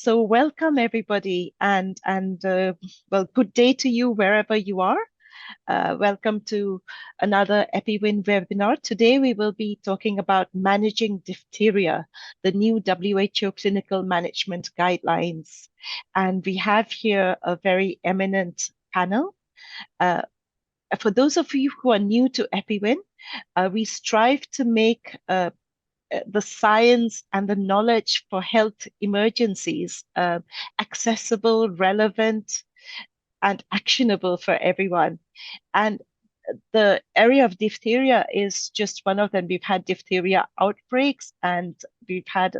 So welcome everybody, and well, good day to you wherever you are. Welcome to another EPI-WIN webinar. Today we will be talking about managing diphtheria, the new WHO clinical management guidelines. And we have here a very eminent panel. For those of you who are new to EPI-WIN, we strive to make the science and the knowledge for health emergencies accessible, relevant, and actionable for everyone. And the area of diphtheria is just one of them. We've had diphtheria outbreaks, and we've had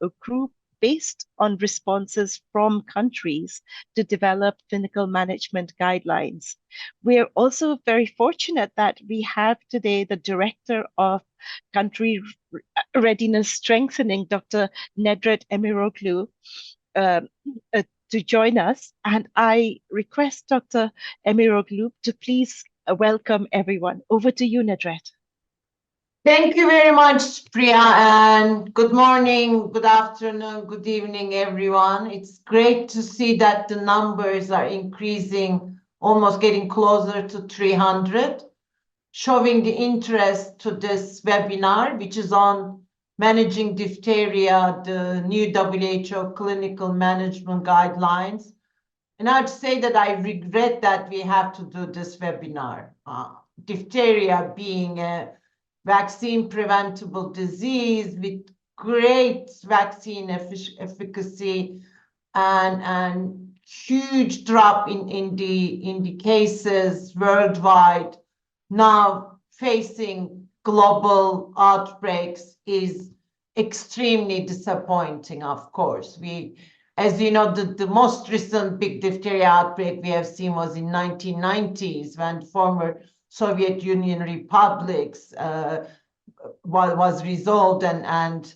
a group based on responses from countries to develop clinical management guidelines. We're also very fortunate that we have today the Director of Country Readiness Strengthening, Dr. Nedret Emiroglu, to join us. And I request Dr. Emiroglu to please welcome everyone. Over to you, Nedret. Thank you very much, Priya, and good morning, good afternoon, good evening, everyone. It's great to see that the numbers are increasing, almost getting closer to 300, showing the interest to this webinar, which is on managing diphtheria, the new WHO clinical management guidelines. And I'd say that I regret that we have to do this webinar. Diphtheria being a vaccine preventable disease with great vaccine efficacy and huge drop in the cases worldwide, now facing global outbreaks is extremely disappointing. Of course, as you know, the most recent big diphtheria outbreak we have seen was in 1990s when former Soviet Union republics was resolved, and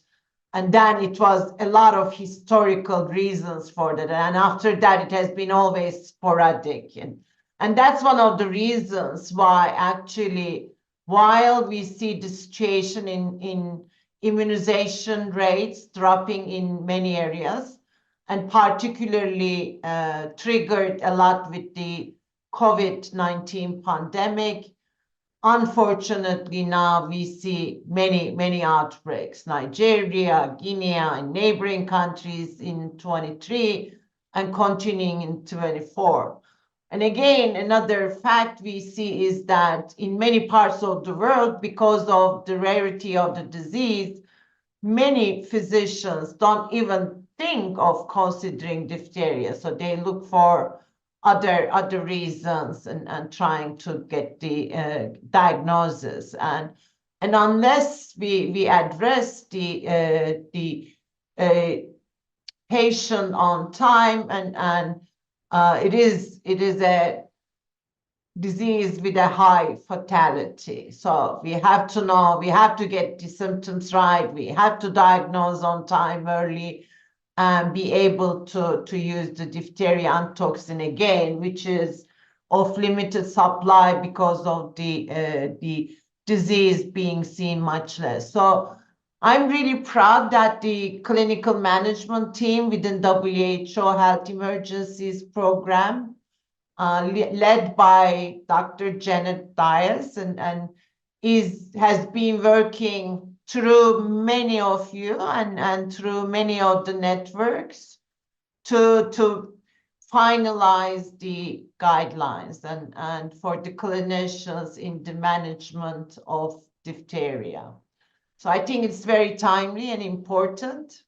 then it was a lot of historical reasons for that, and after that it has been always sporadic, and that's one of the reasons why actually, while we see the situation in immunization rates dropping in many areas, and particularly triggered a lot with the COVID-19 pandemic. Unfortunately, now we see many outbreaks, Nigeria, Guinea, and neighboring countries in 23 and continuing in 24. And again, another fact we see is that in many parts of the world, because of the rarity of the disease, many physicians don't even think of considering diphtheria. So they look for other reasons and trying to get the diagnosis, and unless we address the patient on time, and it is a disease with a high fatality. So we have to know, we have to get the symptoms right, we have to diagnose on time early, and be able to use the diphtheria toxin again, which is of limited supply because of the disease being seen much less. So I'm really proud that the clinical management team within WHO Health Emergencies Program, led by Dr. Janet Dias, and has been working through many of you and through many of the networks to finalize the guidelines and for the clinicians in the management of diphtheria. So I think it's very timely and important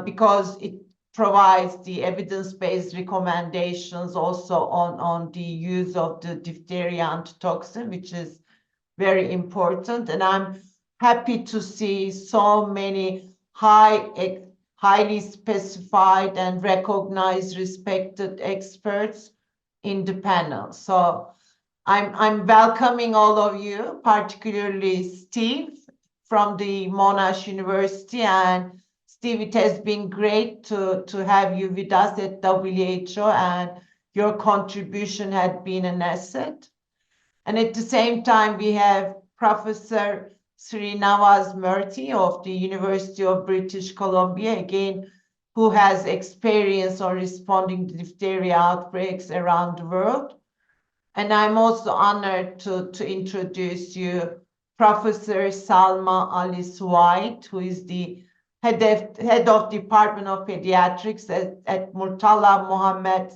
because it provides the evidence-based recommendations also on the use of the diphtheria toxin, which is very important. And I'm happy to see so many highly specified and recognized, respected experts in the panel. So I'm welcoming all of you, particularly Steve from the Monash University. And Steve, it has been great to have you with us at WHO, and your contribution had been an asset. And at the same time, we have Professor Srinivas Murthy of the University of British Columbia, again, who has experience on responding to diphtheria outbreaks around the world. And I'm also honored to introduce you Professor Salma Alice White, who is the head of Department of Pediatrics at Murtala Mohammed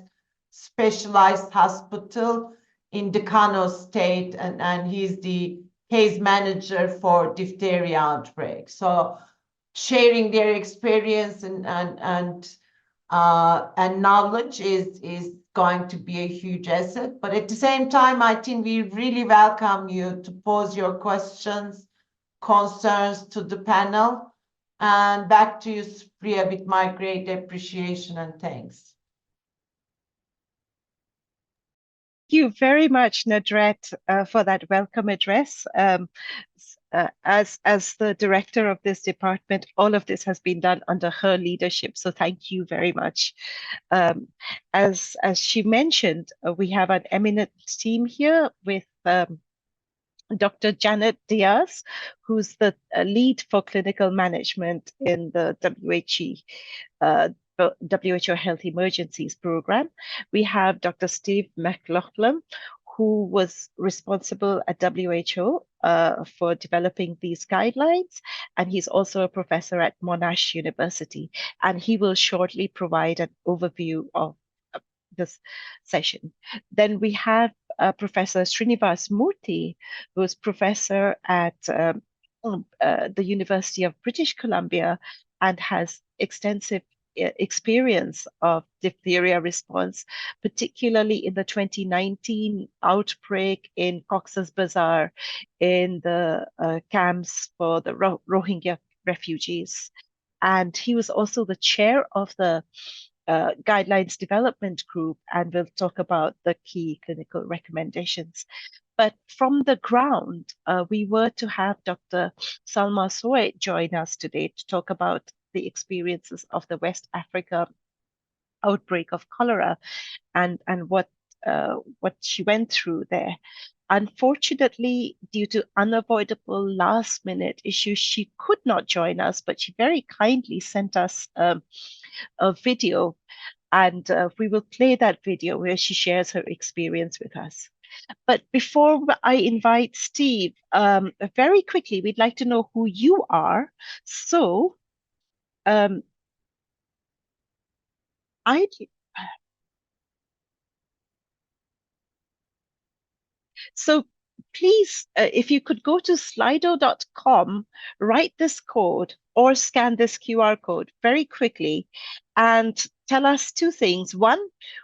Specialized Hospital in the Kano State, and he's the case manager for diphtheria outbreaks. So sharing their experience and knowledge is going to be a huge asset. But at the same time, I think we really welcome you to pose your questions, concerns to the panel. And back to you, Priya, with my great appreciation and thanks. Thank you very much, Nadret, for that welcome address. As the director of this department, all of this has been done under her leadership. So thank you very much. As she mentioned, we have an eminent team here with Dr. Janet Diaz, who's the lead for clinical management in the WHO Health Emergencies Program. We have Dr. Steve McLaughlin, who was responsible at WHO for developing these guidelines, and he's also a professor at Monash University, and he will shortly provide an overview of this session. Then we have Professor Srinivas Murthy, who is professor at the University of British Columbia and has extensive experience of diphtheria response, particularly in the 2019 outbreak in Cox's Bazar in the camps for the Rohingya refugees. And he was also the chair of the guidelines development group, and we'll talk about the key clinical recommendations. But from the ground, we were to have Dr. Salma Soet join us today to talk about the experiences of the West Africa outbreak of cholera and what she went through there. Unfortunately, due to unavoidable last-minute issues, she could not join us, but she very kindly sent us a video, and we will play that video where she shares her experience with us. But before I invite Steve, very quickly, we'd like to know who you are. So So please, if you could go to slido.com, write this code or scan this QR code very quickly and tell us two things. One,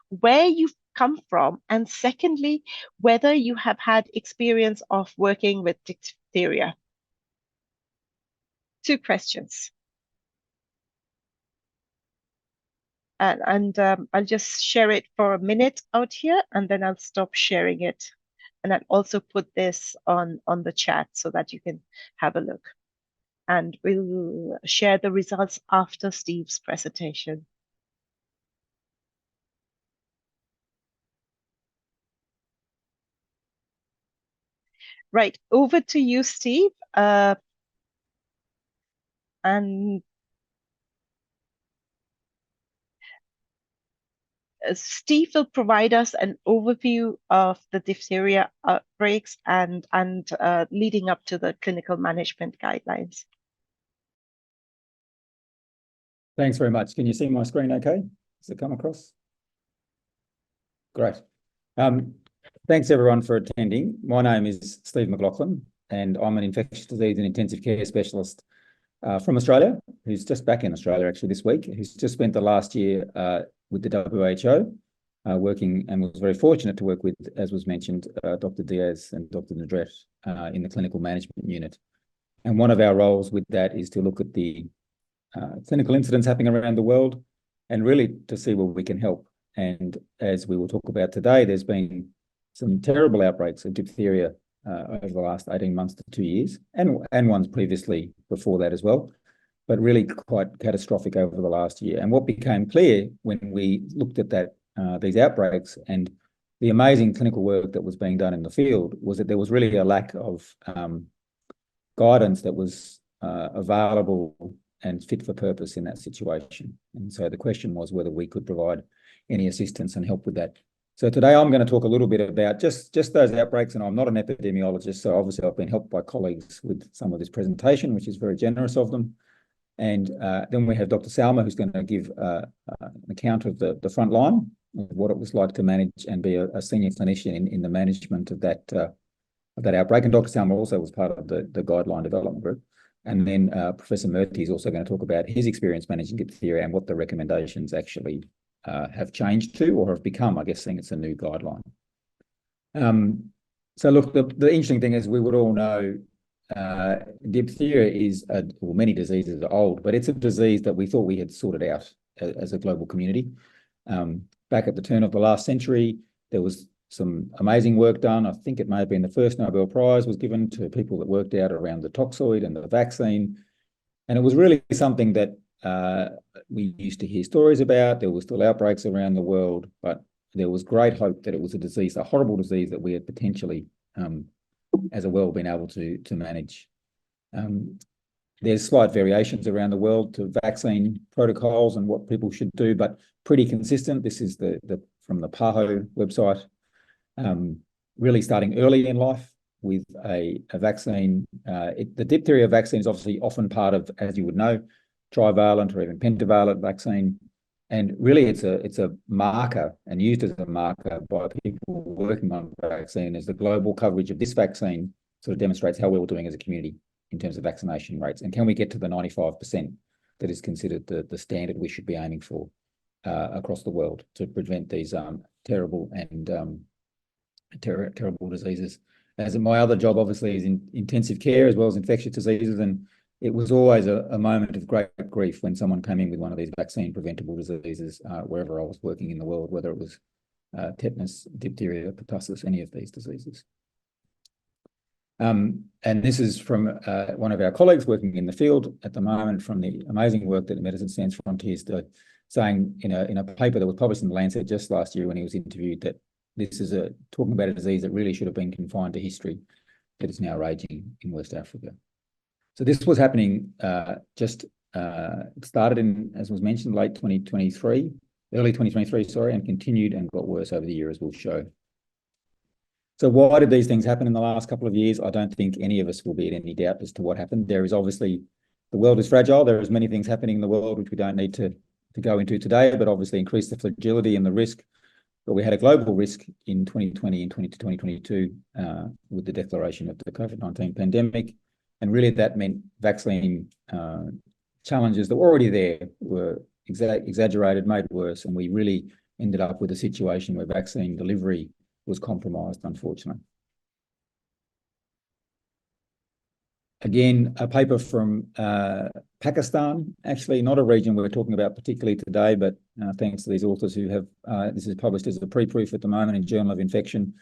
where you've come from, and secondly, whether you have had experience of working with diphtheria. Two questions. And I'll just share it for a minute out here, and then I'll stop sharing it. And I'll also put this on the chat so that you can have a look. And we'll share the results after Steve's presentation. Right, over to you, Steve. And Steve will provide us an overview of the diphtheria outbreaks and leading up to the clinical management guidelines. Thanks very much. Can you see my screen okay? Does it come across? Great. Thanks everyone for attending. My name is Steve McLaughlin, and I'm an infectious disease and intensive care specialist from Australia, who's just back in Australia actually this week, who's just spent the last year with the WHO, working, and was very fortunate to work with, as was mentioned, Dr. Diaz and Dr. Nadret in the clinical management unit. And one of our roles with that is to look at the clinical incidents happening around the world and really to see where we can help. And as we will talk about today, there's been some terrible outbreaks of diphtheria over the last 18 months to 2 years, and ones previously before that as well, but really quite catastrophic over the last year. And what became clear when we looked at that these outbreaks and the amazing clinical work that was being done in the field was that there was really a lack of guidance that was available and fit for purpose in that situation. And so the question was whether we could provide any assistance and help with that. So today I'm going to talk a little bit about just those outbreaks, and I'm not an epidemiologist, so obviously I've been helped by colleagues with some of this presentation, which is very generous of them. And then we have Dr. Salma, who's going to give an account of the front line, of what it was like to manage and be a senior clinician in the management of that outbreak. And Dr. Salma also was part of the guideline development group. And then Professor Murthy is also going to talk about his experience managing diphtheria and what the recommendations actually have changed to or have become, I guess, seeing it's a new guideline. So look, the interesting thing is we would all know diphtheria is, well, many diseases are old, but it's a disease that we thought we had sorted out as a global community. Back at the turn of the last century, there was some amazing work done. I think it may have been the first Nobel Prize was given to people that worked out around the toxoid and the vaccine. And it was really something that we used to hear stories about. There were still outbreaks around the world, but there was great hope that it was a disease, a horrible disease that we had potentially, as a world, been able to manage. There's slight variations around the world to vaccine protocols and what people should do, but pretty consistent. This is from the PAHO website. Really starting early in life with a vaccine. The diphtheria vaccine is obviously often part of, as you would know, trivalent or even pentavalent vaccine. And really it's a marker and used as a marker by people working on vaccine, as the global coverage of this vaccine sort of demonstrates how well we're doing as a community in terms of vaccination rates. And can we get to the 95% that is considered the standard we should be aiming for across the world to prevent these terrible and terrible diseases. As my other job, obviously, is in intensive care as well as infectious diseases, and it was always a moment of great grief when someone came in with one of these vaccine-preventable diseases, wherever I was working in the world, whether it was tetanus, diphtheria, pertussis, any of these diseases. And this is from one of our colleagues working in the field at the moment, from the amazing work that Medicine Sans Frontiers did, saying in a paper that was published in The Lancet just last year when he was interviewed, that this is talking about a disease that really should have been confined to history, that is now raging in West Africa. So this was happening it started in, as was mentioned, early 2023, sorry, and continued and got worse over the year, as we'll show. So why did these things happen in the last couple of years? I don't think any of us will be in any doubt as to what happened. There is obviously, the world is fragile. There is many things happening in the world which we don't need to go into today, but obviously increase the fragility and the risk. But we had a global risk in 2020 and 2022 with the declaration of the COVID-19 pandemic. And really that meant vaccine challenges that were already there were exaggerated, made worse. And we really ended up with a situation where vaccine delivery was compromised, unfortunately. Again, a paper from Pakistan, actually not a region we're talking about particularly today, but thanks to these authors who have, this is published as a preproof at the moment in Journal of Infection,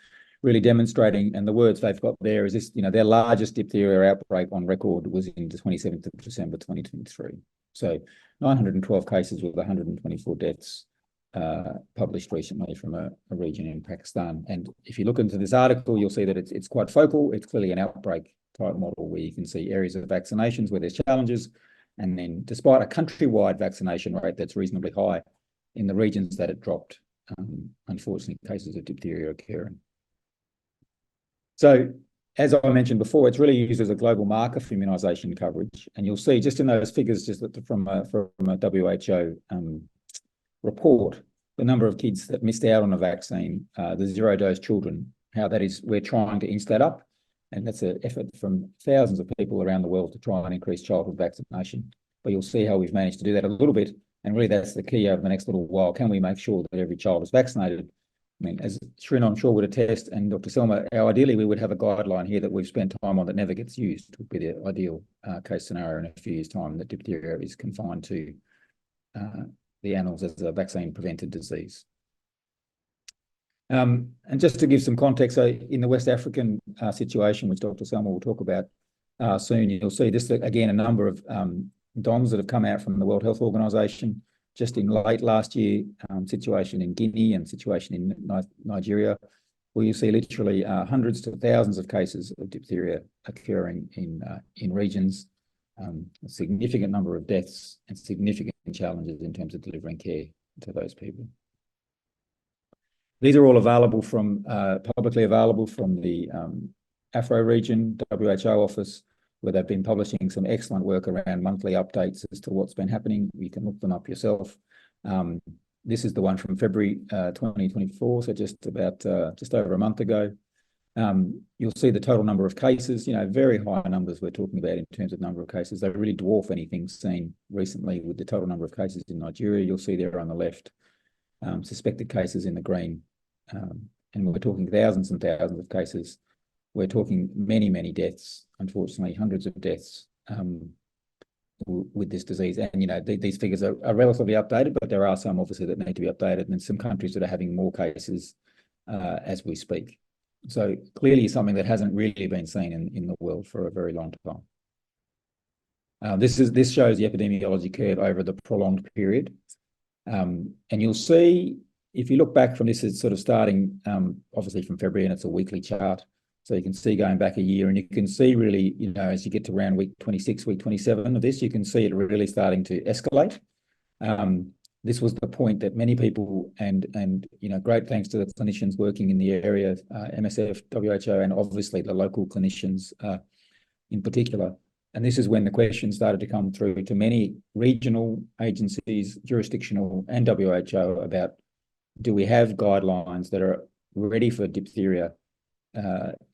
really demonstrating, and the words they've got there is this, their largest diphtheria outbreak on record was in the 27th of December 2023. So 912 cases with 124 deaths published recently from a region in Pakistan. And if you look into this article, you'll see that it's quite focal. It's clearly an outbreak type model where you can see areas of vaccinations where there's challenges. And then despite a countrywide vaccination rate that's reasonably high, in the regions that it dropped, unfortunately, cases of diphtheria occurring. So as I mentioned before, it's really used as a global marker for immunisation coverage. And you'll see just in those figures, just from a WHO report, the number of kids that missed out on a vaccine, the zero-dose children, how that is, we're trying to inch that up. And that's an effort from thousands of people around the world to try and increase childhood vaccination. But you'll see how we've managed to do that a little bit. And really that's the key over the next little while. Can we make sure that every child is vaccinated? I mean, as Shrin, I'm sure, would attest, and Dr. Selma, ideally we would have a guideline here that we've spent time on that never gets used, would be the ideal case scenario in a few years' time, that diphtheria is confined to the annals as a vaccine-prevented disease. And just to give some context, so in the West African situation, which Dr. Selma will talk about soon, you'll see this, again, a number of DOMs that have come out from the World Health Organization. Just in late last year, situation in Guinea and situation in Nigeria, where you see literally hundreds to thousands of cases of diphtheria occurring in regions. a significant number of deaths and significant challenges in terms of delivering care to those people. These are all available from, publicly available from the Afro region, WHO office, where they've been publishing some excellent work around monthly updates as to what's been happening. You can look them up yourself. This is the one from February 2024, so just over a month ago. You'll see the total number of cases, very high numbers we're talking about in terms of number of cases. They really dwarf anything seen recently with the total number of cases in Nigeria. You'll see there on the left, suspected cases in the green. And we're talking thousands and thousands of cases. We're talking many, many deaths, unfortunately, hundreds of deaths with this disease. And, these figures are relatively updated, but there are some obviously that need to be updated, and some countries that are having more cases as we speak. So clearly something that hasn't really been seen in the world for a very long time. This shows the epidemiology curve over the prolonged period. And you'll see, if you look back from this, it's sort of starting obviously from February, and it's a weekly chart. So you can see going back a year, and you can see really, as you get to around week 26, week 27 of this, you can see it really starting to escalate. This was the point that many people, and great thanks to the clinicians working in the area, MSF, WHO, and obviously the local clinicians in particular. And this is when the questions started to come through to many regional agencies, jurisdictional, and WHO about, do we have guidelines that are ready for diphtheria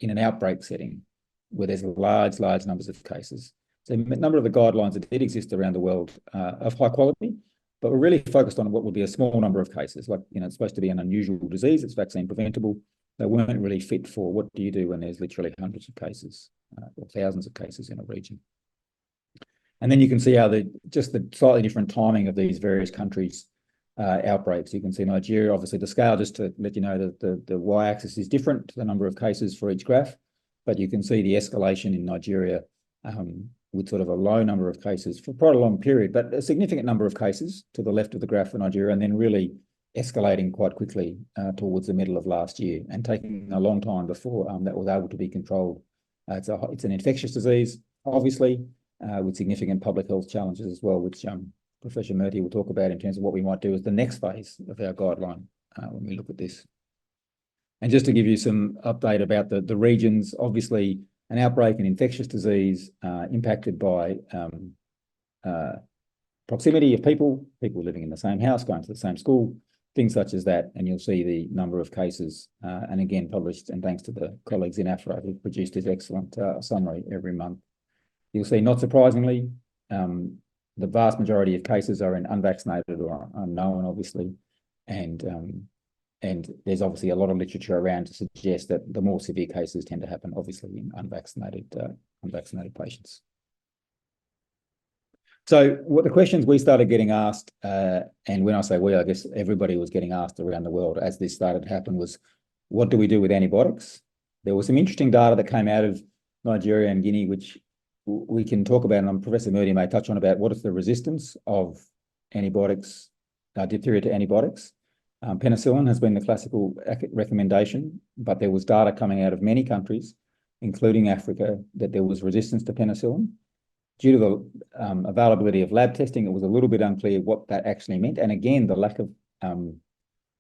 in an outbreak setting where there's large numbers of cases? So a number of the guidelines that did exist around the world of high quality, but we're really focused on what would be a small number of cases. Like, it's supposed to be an unusual disease, it's vaccine preventable. They weren't really fit for what do you do when there's literally hundreds of cases or thousands of cases in a region. And then you can see how just the slightly different timing of these various countries' outbreaks. You can see Nigeria, obviously the scale, just to let you know that the y-axis is different to the number of cases for each graph, but you can see the escalation in Nigeria with sort of a low number of cases for quite a long period, but a significant number of cases to the left of the graph for Nigeria, and then really escalating quite quickly towards the middle of last year, and taking a long time before that was able to be controlled. It's an infectious disease, obviously, with significant public health challenges as well, which Professor Murthy will talk about in terms of what we might do as the next phase of our guideline when we look at this. And just to give you some update about the regions, obviously an outbreak, an infectious disease impacted by proximity of people living in the same house, going to the same school, things such as that. And you'll see the number of cases, and again, published, and thanks to the colleagues in AFRA who've produced this excellent summary every month. You'll see, not surprisingly, the vast majority of cases are in unvaccinated or unknown, obviously. And there's obviously a lot of literature around to suggest that the more severe cases tend to happen, obviously, in unvaccinated patients. So what the questions we started getting asked, and when I say we, I guess everybody was getting asked around the world as this started to happen, was, what do we do with antibiotics? There was some interesting data that came out of Nigeria and Guinea, which we can talk about, and Professor Murthy may touch on, about what is the resistance of antibiotics, diphtheria to antibiotics. Penicillin has been the classical recommendation, but there was data coming out of many countries, including Africa, that there was resistance to penicillin. Due to the availability of lab testing, it was a little bit unclear what that actually meant. And again, the lack of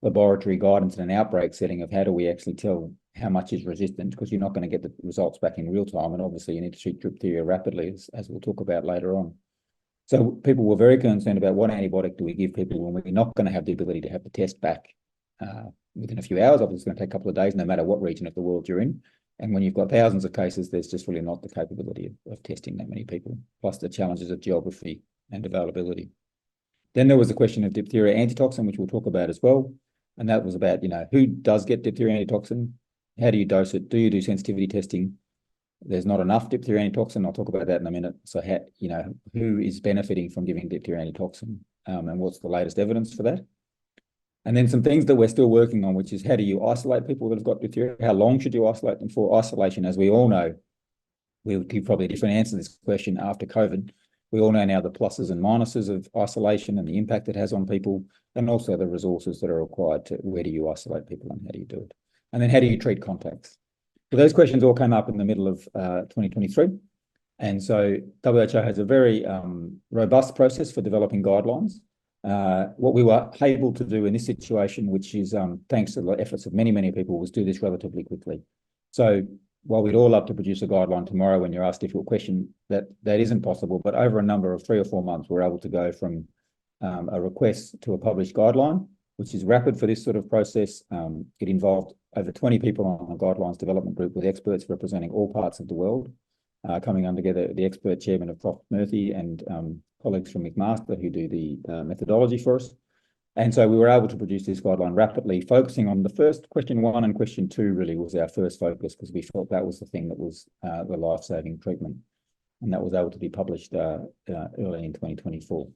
laboratory guidance in an outbreak setting of how do we actually tell how much is resistant, because you're not going to get the results back in real time. And obviously you need to treat diphtheria rapidly, as we'll talk about later on. So people were very concerned about what antibiotic do we give people when we're not going to have the ability to have the test back within a few hours. Obviously, it's going to take a couple of days, no matter what region of the world you're in. And when you've got thousands of cases, there's just really not the capability of testing that many people, plus the challenges of geography and availability. Then there was the question of diphtheria antitoxin, which we'll talk about as well. And that was about, who does get diphtheria antitoxin? How do you dose it? Do you do sensitivity testing? There's not enough diphtheria antitoxin. I'll talk about that in a minute. So, who is benefiting from giving diphtheria antitoxin, and what's the latest evidence for that? And then some things that we're still working on, which is, how do you isolate people that have got diphtheria? How long should you isolate them for? Isolation, as we all know, we'll give probably a different answer to this question after COVID. We all know now the pluses and minuses of isolation and the impact it has on people, and also the resources that are required to, where do you isolate people and how do you do it? And then how do you treat contacts? So those questions all came up in the middle of 2023. And so WHO has a very robust process for developing guidelines. What we were able to do in this situation, which is thanks to the efforts of many, many people, was do this relatively quickly. So while we'd all love to produce a guideline tomorrow when you're asked a difficult question, that isn't possible. But over a number of 3 or 4 months, we're able to go from a request to a published guideline, which is rapid for this sort of process. It involved over 20 people on a guidelines development group with experts representing all parts of the world, coming under together, the expert chairman of Prof. Murthy and colleagues from McMaster who do the methodology for us. And so we were able to produce this guideline rapidly, focusing on the first question 1 and question 2 really was our first focus, because we felt that was the thing that was the life-saving treatment. And that was able to be published early in 2024.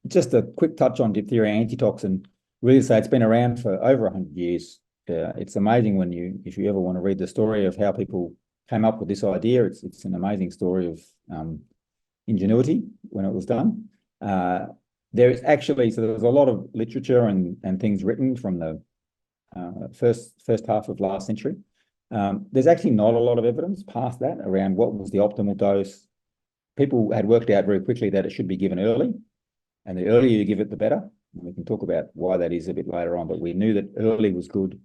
Just a quick touch on diphtheria antitoxin. Really say it's been around for over 100 years. It's amazing when if you ever want to read the story of how people came up with this idea, it's an amazing story of ingenuity when it was done. There is actually, so there was a lot of literature and things written from the first half of last century. There's actually not a lot of evidence past that around what was the optimal dose. People had worked out very quickly that it should be given early, and the earlier you give it, the better. And we can talk about why that is a bit later on, but we knew that early was good.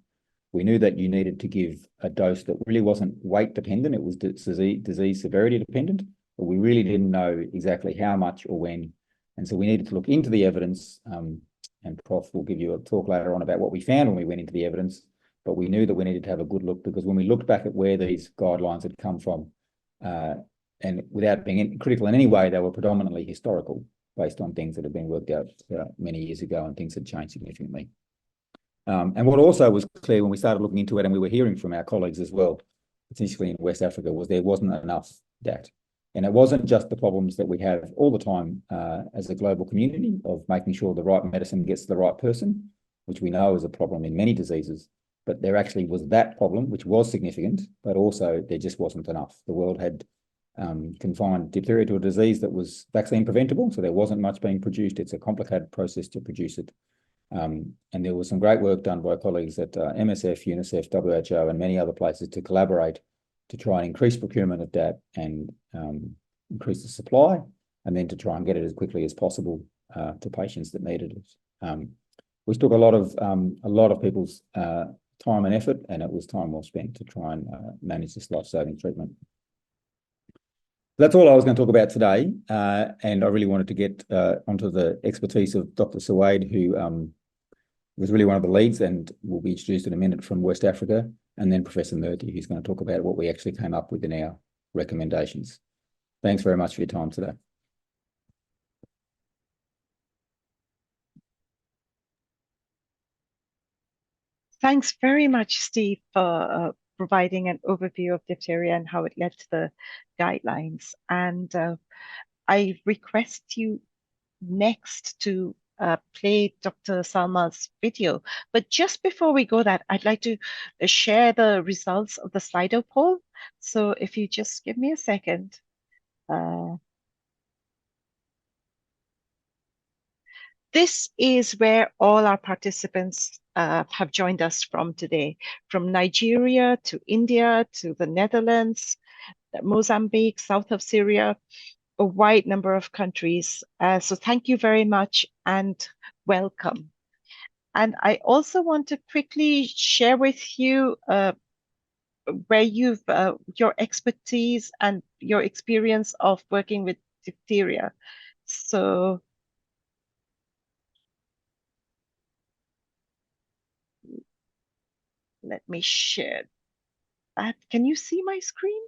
We knew that you needed to give a dose that really wasn't weight dependent, it was disease severity dependent, but we really didn't know exactly how much or when. And so we needed to look into the evidence, and Prof will give you a talk later on about what we found when we went into the evidence, but we knew that we needed to have a good look, because when we looked back at where these guidelines had come from, and without being critical in any way, they were predominantly historical, based on things that had been worked out many years ago, and things had changed significantly. And what also was clear when we started looking into it, and we were hearing from our colleagues as well, particularly in West Africa, was there wasn't enough DAT. And it wasn't just the problems that we have all the time as a global community of making sure the right medicine gets to the right person, which we know is a problem in many diseases, but there actually was that problem, which was significant, but also there just wasn't enough. The world had confined diphtheria to a disease that was vaccine preventable, so there wasn't much being produced. It's a complicated process to produce it. And there was some great work done by colleagues at MSF, UNICEF, WHO, and many other places to collaborate to try and increase procurement of DAT and increase the supply, and then to try and get it as quickly as possible to patients that needed it. We took a lot of people's time and effort, and it was time well spent to try and manage this life-saving treatment. That's all I was going to talk about today, and I really wanted to get onto the expertise of Dr. Suwaid, who was really one of the leads and will be introduced in a minute from West Africa, and then Professor Murthy, who's going to talk about what we actually came up with in our recommendations. Thanks very much for your time today. Thanks very much, Steve, for providing an overview of diphtheria and how it led to the guidelines. And I request you next to play Dr. Salma's video. But just before we go that, I'd like to share the results of the Slido poll. So if you just give me a second. This is where all our participants have joined us from today, from Nigeria to India to the Netherlands, Mozambique, south of Syria, a wide number of countries. So thank you very much and welcome. And I also want to quickly share with you where you've your expertise and your experience of working with diphtheria. So let me share that. Can you see my screen?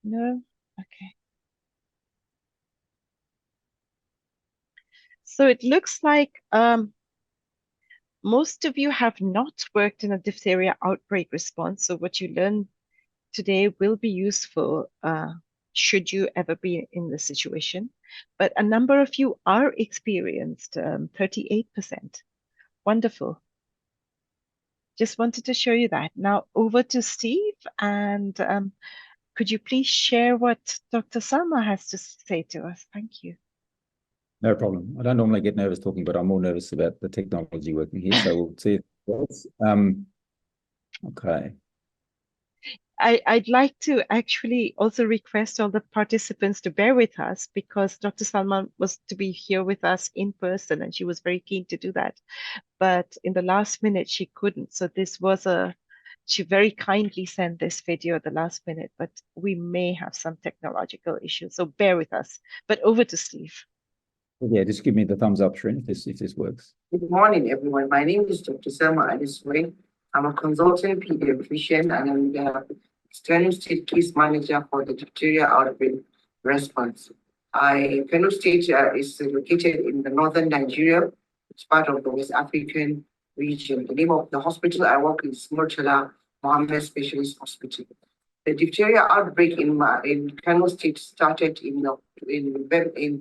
No? Okay. So it looks like most of you have not worked in a diphtheria outbreak response. So what you learn today will be useful should you ever be in this situation. But a number of you are experienced, 38%. Wonderful. Just wanted to show you that. Now over to Steve, and could you please share what Dr. Salma has to say to us? Thank you. No problem. I don't normally get nervous talking, but I'm more nervous about the technology working here. So we'll see if it works. Okay. I'd like to actually also request all the participants to bear with us because Dr. Salman was to be here with us in person and she was very keen to do that. But in the last minute, she couldn't. So she very kindly sent this video at the last minute, but we may have some technological issues. So bear with us. But over to Steve. Yeah, just give me the thumbs up, Shrin, if this works. Good morning, everyone. My name is Dr. Selma Adesway. I'm a consultant pediatrician and I'm the External State Case Manager for the diphtheria outbreak response. Kano State is located in the northern Nigeria. It's part of the West African region. The name of the hospital I work in is Murtala Mohammed Specialist Hospital. The diphtheria outbreak in Kano State started in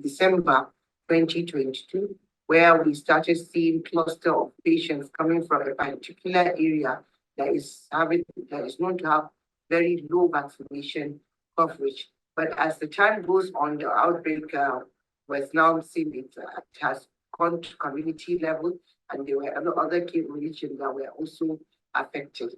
December 2022, where we started seeing cluster of patients coming from a particular area that is known to have very low vaccination coverage. But as the time goes on, the outbreak was now seen it has gone to community level, and there were other key regions that were also affected.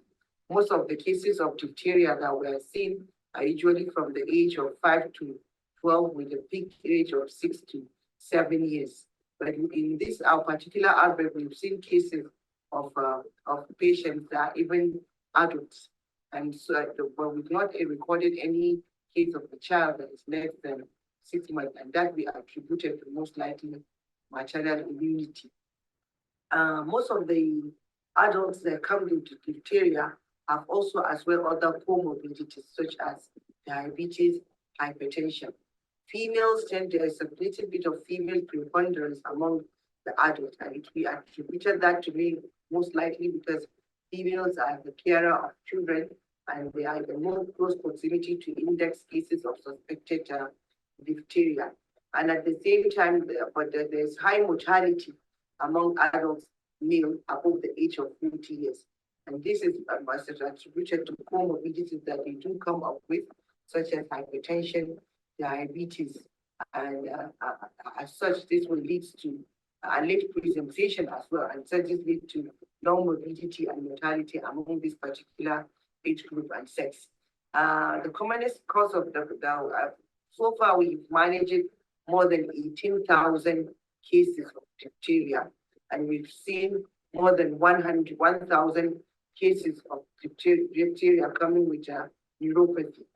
Most of the cases of diphtheria that were seen are usually from the age of 5 to 12, with a peak age of 6 to 7 years. But in this our particular outbreak, we've seen cases of patients that are even adults. And so but we've not recorded any case of a child that is less than 6 months, and that we attributed to most likely maternal immunity. Most of the adults that come into diphtheria have also as well other comorbidities such as diabetes, hypertension. Females there is a little bit of female preponderance among the adults, and we attributed that to be most likely because females are the carer of children and they are in the more close proximity to index cases of suspected diphtheria. And at the same time, there's high mortality among adults, male above the age of 40 years. And this is attributed to comorbidities that they do come up with, such as hypertension, diabetes, and as such, this will lead to a late presentation as well, and such this lead to low morbidity and mortality among this particular age group and sex. The commonest cause of so far we've managed more than 18,000 cases of diphtheria, and we've seen more than 1,000 cases of diphtheria coming with neuropathy.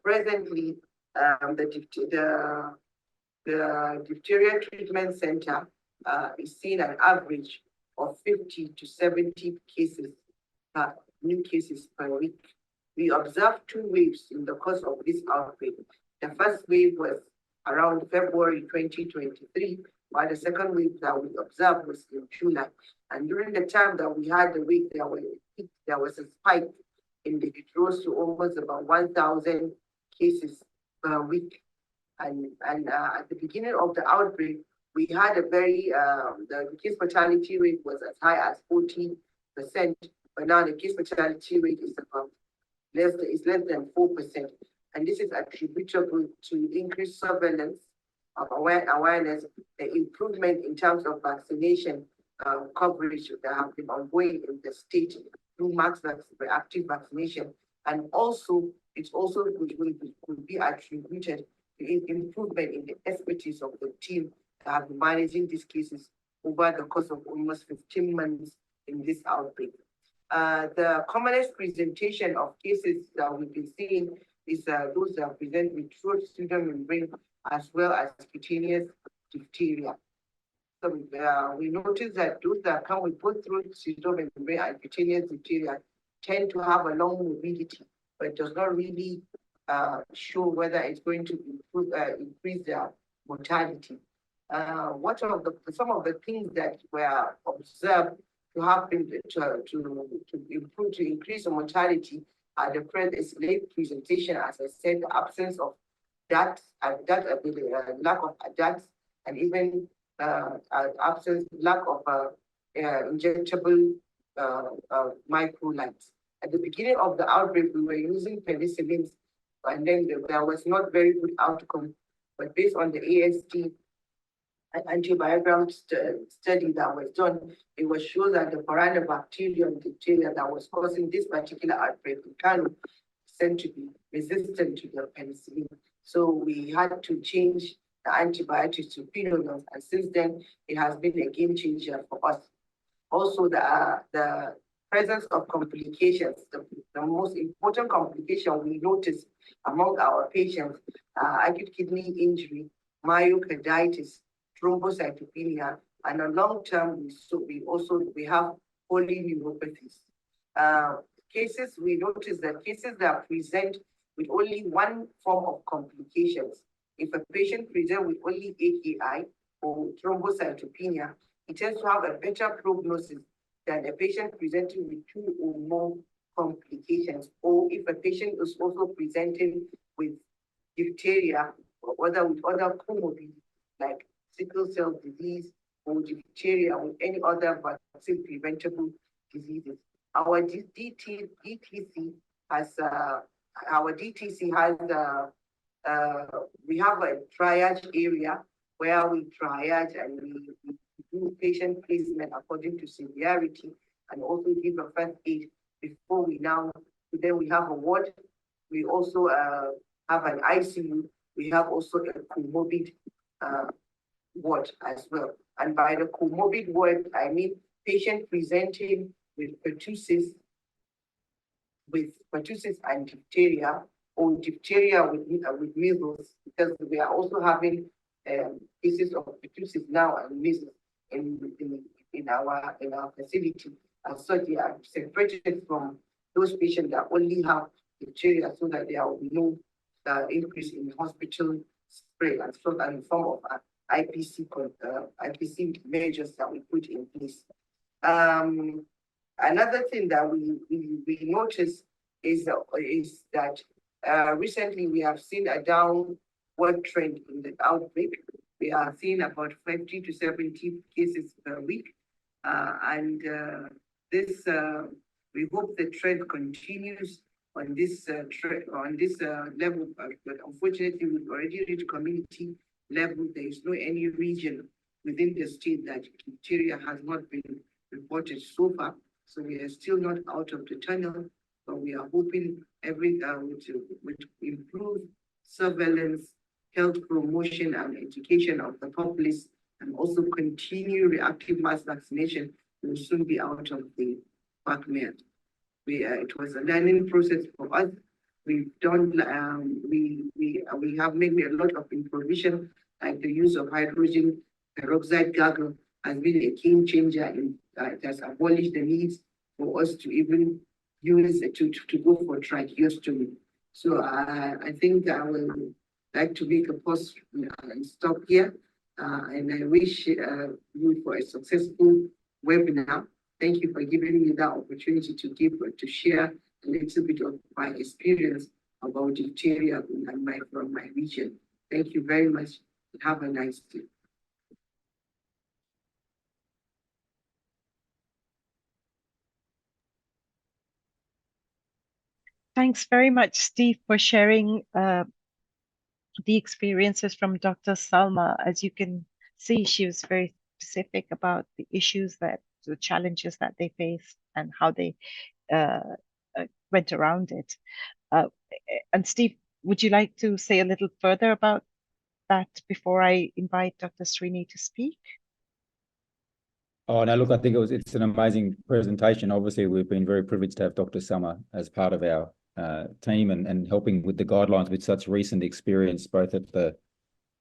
Presently, the diphtheria treatment center is seeing an average of 50 to 70 cases, new cases per week. We observed 2 waves in the course of this outbreak. The first wave was around February 2023, while the second wave that we observed was in July. And during the time that we had the wave, there was a spike in it rose to almost about 1,000 cases per week. And at the beginning of the outbreak, we had a very, the case fatality rate was as high as 40%, but now the case fatality rate is about less than 4%. And this is attributable to increased surveillance of awareness, the improvement in terms of vaccination coverage that have been ongoing in the state through mass active vaccination. And also, it also will be attributed to improvement in the expertise of the team that have been managing these cases over the course of almost 15 months in this outbreak. The commonest presentation of cases that we've been seeing is those that present with throat pseudomembrane as well as cutaneous diphtheria. So we notice that those that come with both throat pseudomembrane and cutaneous diphtheria tend to have a long morbidity, but it does not really show whether it's going to increase their mortality. Some of the things that were observed to happen to increase the mortality are the late presentation, as I said, the absence of lack of adults, and even lack of injectable microlights. At the beginning of the outbreak, we were using penicillins, and then there was not very good outcome. But based on the AST antibiogram study that was done, it was shown that the Corynebacterium diphtheria that was causing this particular outbreak in Kano said to be resistant to the penicillin. So we had to change the antibiotics to phenols, and since then it has been a game changer for us. Also, the presence of complications, the most important complication we notice among our patients, acute kidney injury, myocarditis, thrombocytopenia, and a long term, we have polyneuropathies. We notice that cases that present with only one form of complications. If a patient presents with only AKI or thrombocytopenia, it tends to have a better prognosis than a patient presenting with two or more complications, or if a patient is also presenting with diphtheria or with other comorbidities like sickle cell disease or diphtheria or any other vaccine preventable diseases. Our DTC has we have a triage area where we triage and we do patient placement according to severity and also give a first aid before then we have a ward. We also have an ICU. We have also a comorbid ward as well. And by the comorbid ward, I mean patient presenting with pertussis and diphtheria, or diphtheria with measles, because we are also having cases of pertussis now and measles in our facility. And so they are separated from those patients that only have diphtheria, so that there will be no increase in hospital spray and so in form of IPC measures that we put in place. Another thing that we noticed is that recently we have seen a downward trend in the outbreak. We are seeing about 50 to 70 cases per week, and this we hope the trend continues on this level. But unfortunately, we've already reached community level. There is no any region within the state that diphtheria has not been reported so far. So we are still not out of the tunnel, but we are hoping with improved surveillance, health promotion, and education of the populace, and also continue reactive mass vaccination, we will soon be out of the quagmire. It was a learning process for us. We've done we have made a lot of improvisation, like the use of hydrogen peroxide gargle has been a game changer. It has abolished the needs for us to even use it to go for tracheostomy. So I think I will like to make a pause and stop here. And I wish you for a successful webinar. Thank you for giving me that opportunity to share a little bit of my experience about diphtheria from my region. Thank you very much. Have a nice day. Thanks very much, Steve, for sharing the experiences from Dr. Salma. As you can see, she was very specific about the challenges that they faced and how they went around it. And Steve, would you like to say a little further about that before I invite Dr. Srini to speak? Oh, no, look, I think it's an amazing presentation. Obviously, we've been very privileged to have Dr. Salma as part of our team and helping with the guidelines with such recent experience, both at the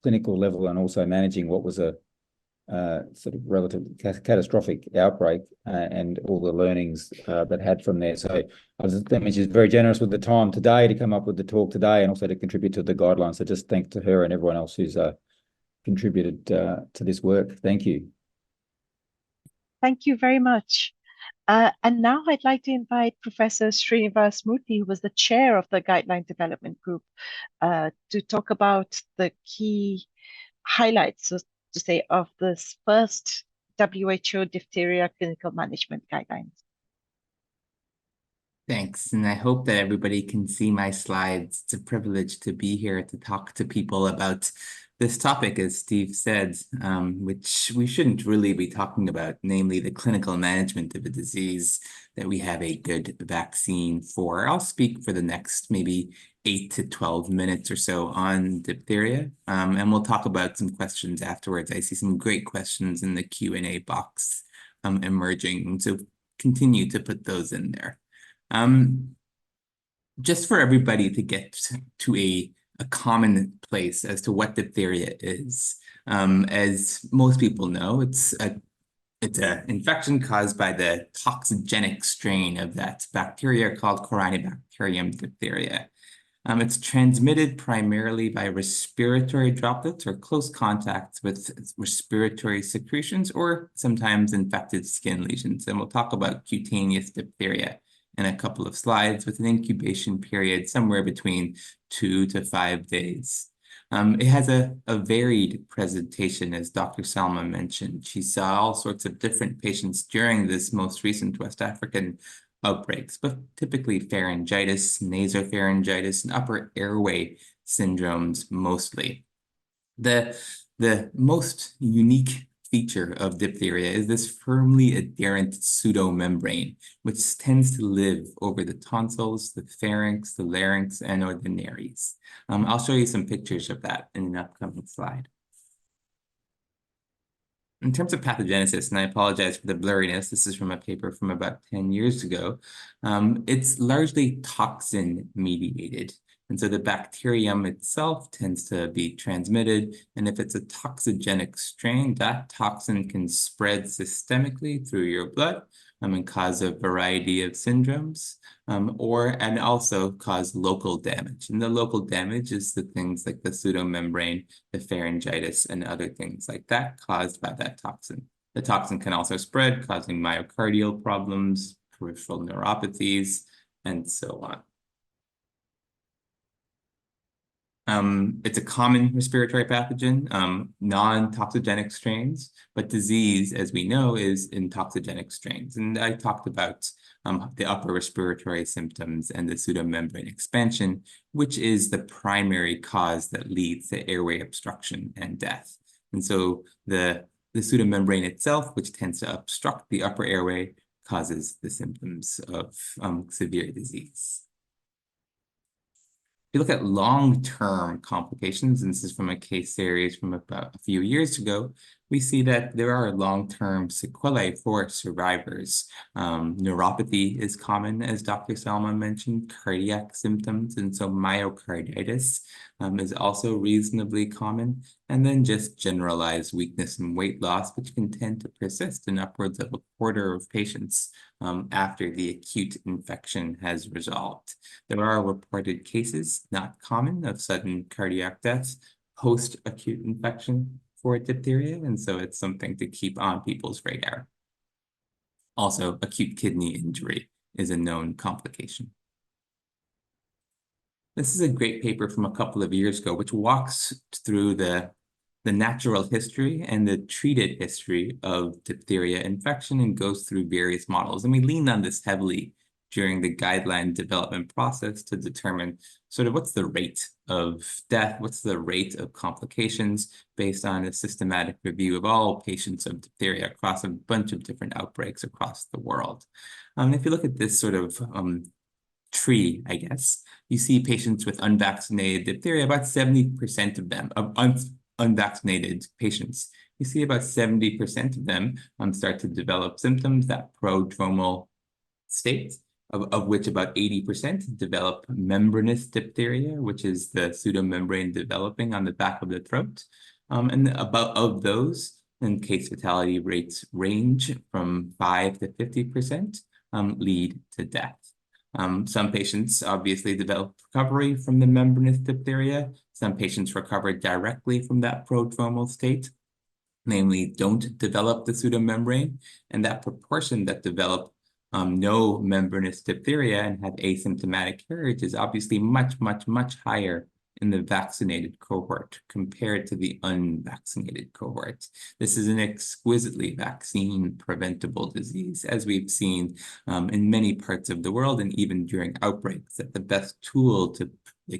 clinical level and also managing what was a sort of relative catastrophic outbreak and all the learnings that had from there. So I mean, she's very generous with the time today to come up with the talk today and also to contribute to the guidelines. So just thanks to her and everyone else who's contributed to this work. Thank you. Thank you very much. And now I'd like to invite Professor Srinivas Murthy, who was the chair of the Guideline Development Group, to talk about the key highlights, so to say, of this first WHO diphtheria clinical management guidelines. Thanks, and I hope that everybody can see my slides. It's a privilege to be here to talk to people about this topic, as Steve said, which we shouldn't really be talking about, namely the clinical management of a disease that we have a good vaccine for. I'll speak for the next maybe 8 to 12 minutes or so on diphtheria, and we'll talk about some questions afterwards. I see some great questions in the Q&A box emerging, so continue to put those in there. Just for everybody to get to a common place as to what diphtheria is. As most people know, it's an infection caused by the toxigenic strain of that bacteria called Corynebacterium diphtheria. It's transmitted primarily by respiratory droplets or close contacts with respiratory secretions or sometimes infected skin lesions. And we'll talk about cutaneous diphtheria in a couple of slides with an incubation period somewhere between 2 to 5 days. It has a varied presentation, as Dr. Salma mentioned. She saw all sorts of different patients during this most recent West African outbreaks, but typically pharyngitis, nasopharyngitis, and upper airway syndromes mostly. The most unique feature of diphtheria is this firmly adherent pseudomembrane, which tends to live over the tonsils, the pharynx, the larynx, and or the nares. I'll show you some pictures of that in an upcoming slide. In terms of pathogenesis, and I apologize for the blurriness, this is from a paper from about 10 years ago, it's largely toxin mediated. And so the bacterium itself tends to be transmitted. And if it's a toxigenic strain, that toxin can spread systemically through your blood and cause a variety of syndromes, and also cause local damage. And the local damage is the things like the pseudomembrane, the pharyngitis, and other things like that caused by that toxin. The toxin can also spread, causing myocardial problems, peripheral neuropathies, and so on. It's a common respiratory pathogen, non-toxigenic strains, but disease, as we know, is in toxigenic strains. And I talked about the upper respiratory symptoms and the pseudomembrane expansion, which is the primary cause that leads to airway obstruction and death. And so the pseudomembrane itself, which tends to obstruct the upper airway, causes the symptoms of severe disease. If you look at long-term complications, and this is from a case series from about a few years ago, we see that there are long-term sequelae for survivors. Neuropathy is common, as Dr. Salma mentioned, cardiac symptoms, and so myocarditis is also reasonably common, and then just generalized weakness and weight loss, which can tend to persist in upwards of a quarter of patients after the acute infection has resolved. There are reported cases, not common, of sudden cardiac deaths post-acute infection for diphtheria, and so it's something to keep on people's radar. Also, acute kidney injury is a known complication. This is a great paper from a couple of years ago, which walks through the natural history and the treated history of diphtheria infection and goes through various models. And we lean on this heavily during the guideline development process to determine sort of what's the rate of death, what's the rate of complications based on a systematic review of all patients of diphtheria across a bunch of different outbreaks across the world. If you look at this sort of tree, I guess, you see patients with unvaccinated diphtheria, about 70% of them, unvaccinated patients, you see about 70% of them start to develop symptoms, that prodromal state, of which about 80% develop membranous diphtheria, which is the pseudomembrane developing on the back of the throat. And about of those, and case fatality rates range from 5 to 50%, lead to death. Some patients obviously develop recovery from the membranous diphtheria. Some patients recover directly from that prodromal state, namely don't develop the pseudomembrane, and that proportion that develop no membranous diphtheria and have asymptomatic carriage is obviously much, much, much higher in the vaccinated cohort compared to the unvaccinated cohort. This is an exquisitely vaccine-preventable disease, as we've seen in many parts of the world, and even during outbreaks, that the best tool to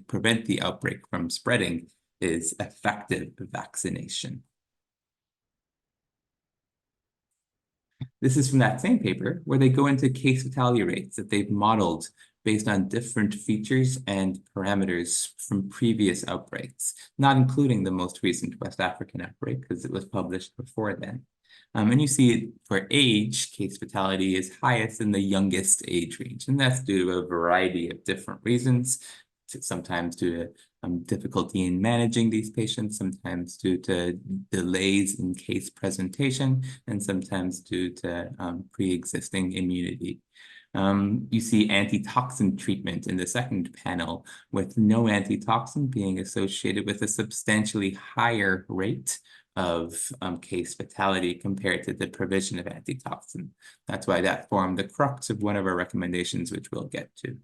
prevent the outbreak from spreading is effective vaccination. This is from that same paper where they go into case fatality rates that they've modeled based on different features and parameters from previous outbreaks, not including the most recent West African outbreak because it was published before then. And you see for age, case fatality is highest in the youngest age range, and that's due to a variety of different reasons, sometimes due to difficulty in managing these patients, sometimes due to delays in case presentation, and sometimes due to pre-existing immunity. You see antitoxin treatment in the second panel, with no antitoxin being associated with a substantially higher rate of case fatality compared to the provision of antitoxin. That's why that formed the crux of one of our recommendations, which we'll get to.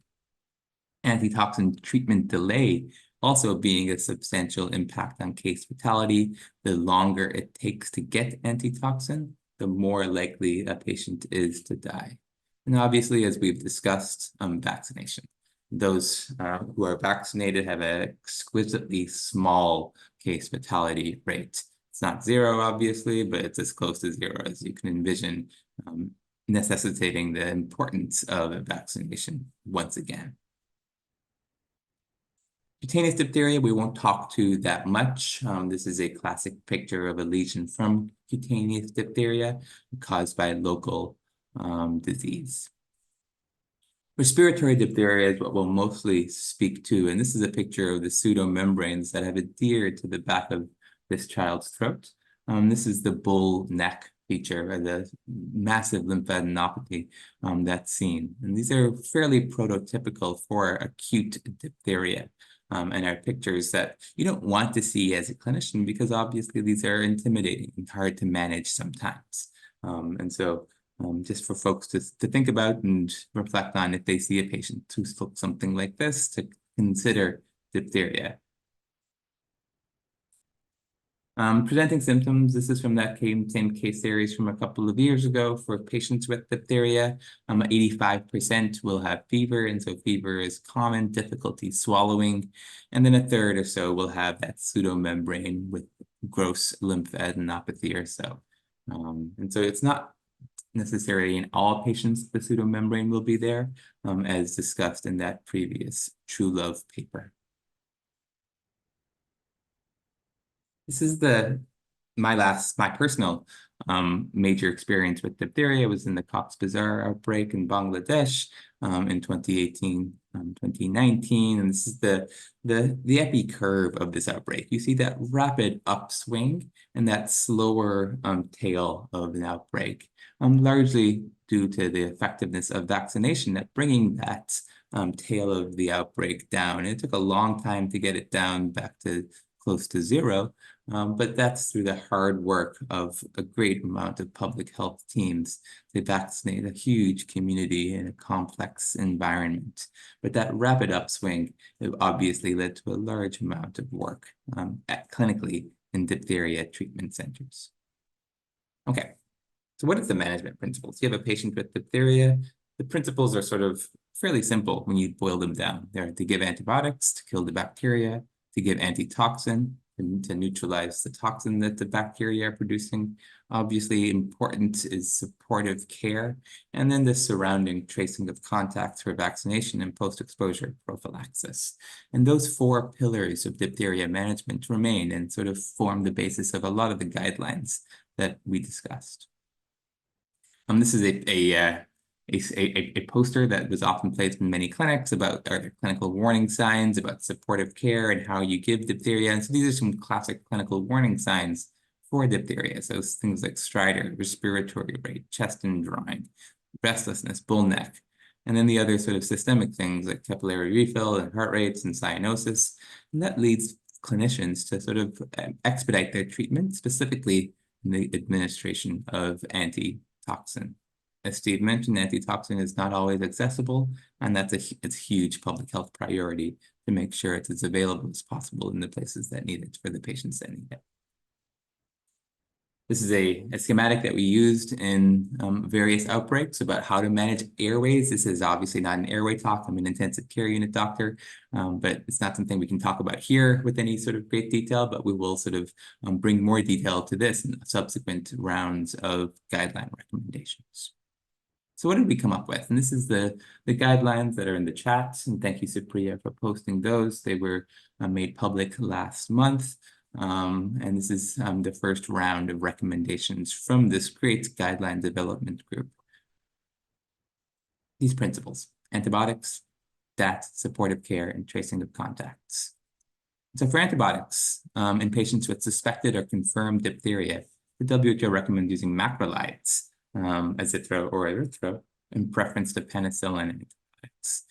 Antitoxin treatment delay also being a substantial impact on case fatality. The longer it takes to get antitoxin, the more likely a patient is to die. And obviously, as we've discussed, vaccination. Those who are vaccinated have an exquisitely small case fatality rate. It's not zero, obviously, but it's as close to zero as you can envision, necessitating the importance of a vaccination once again. Cutaneous diphtheria, we won't talk to that much. This is a classic picture of a lesion from cutaneous diphtheria caused by local disease. Respiratory diphtheria is what we'll mostly speak to, and this is a picture of the pseudomembranes that have adhered to the back of this child's throat. This is the bull neck feature, or the massive lymphadenopathy that's seen. And these are fairly prototypical for acute diphtheria. And are pictures that you don't want to see as a clinician because obviously these are intimidating and hard to manage sometimes. And so just for folks to think about and reflect on if they see a patient who looks something like this, to consider diphtheria. Presenting symptoms, this is from that same case series from a couple of years ago for patients with diphtheria. 85% will have fever, and so fever is common, difficulty swallowing. And then a third or so will have that pseudomembrane with gross lymphadenopathy or so. And so it's not necessarily in all patients the pseudomembrane will be there, as discussed in that previous True Love paper. This is my personal major experience with diphtheria. Was in the Cox's Bazar outbreak in Bangladesh in 2018, 2019, and this is the epi curve of this outbreak. You see that rapid upswing and that slower tail of an outbreak, largely due to the effectiveness of vaccination at bringing that tail of the outbreak down. And it took a long time to get it down back to close to zero, but that's through the hard work of a great amount of public health teams to vaccinate a huge community in a complex environment. But that rapid upswing, it obviously led to a large amount of work clinically in diphtheria treatment centers. Okay, so what is the management principles? You have a patient with diphtheria. The principles are sort of fairly simple when you boil them down. They're to give antibiotics to kill the bacteria, to give antitoxin to neutralize the toxin that the bacteria are producing. Obviously, important is supportive care, and then the surrounding tracing of contacts for vaccination and post-exposure prophylaxis. And those four pillars of diphtheria management remain and sort of form the basis of a lot of the guidelines that we discussed. This is a poster that was often placed in many clinics about the clinical warning signs, about supportive care and how you give diphtheria. And so these are some classic clinical warning signs for diphtheria. So things like stridor, respiratory rate, chest indrawing, restlessness, bull neck. And then the other sort of systemic things like capillary refill and heart rates and cyanosis. And that leads clinicians to sort of expedite their treatment, specifically in the administration of antitoxin. As Steve mentioned, antitoxin is not always accessible, and it's a huge public health priority to make sure it's as available as possible in the places that need it for the patients that need it. This is a schematic that we used in various outbreaks about how to manage airways. This is obviously not an airway talk. I'm an intensive care unit doctor, but it's not something we can talk about here with any sort of great detail, but we will sort of bring more detail to this in subsequent rounds of guideline recommendations. So what did we come up with? And this is the guidelines that are in the chat. And thank you, Supriya, for posting those. They were made public last month. And this is the first round of recommendations from this great guideline development group. These principles: antibiotics, DAT, supportive care, and tracing of contacts. So for antibiotics, in patients with suspected or confirmed diphtheria, the WHO recommends using macrolides, azithro or erythro, in preference to penicillin and antibiotics.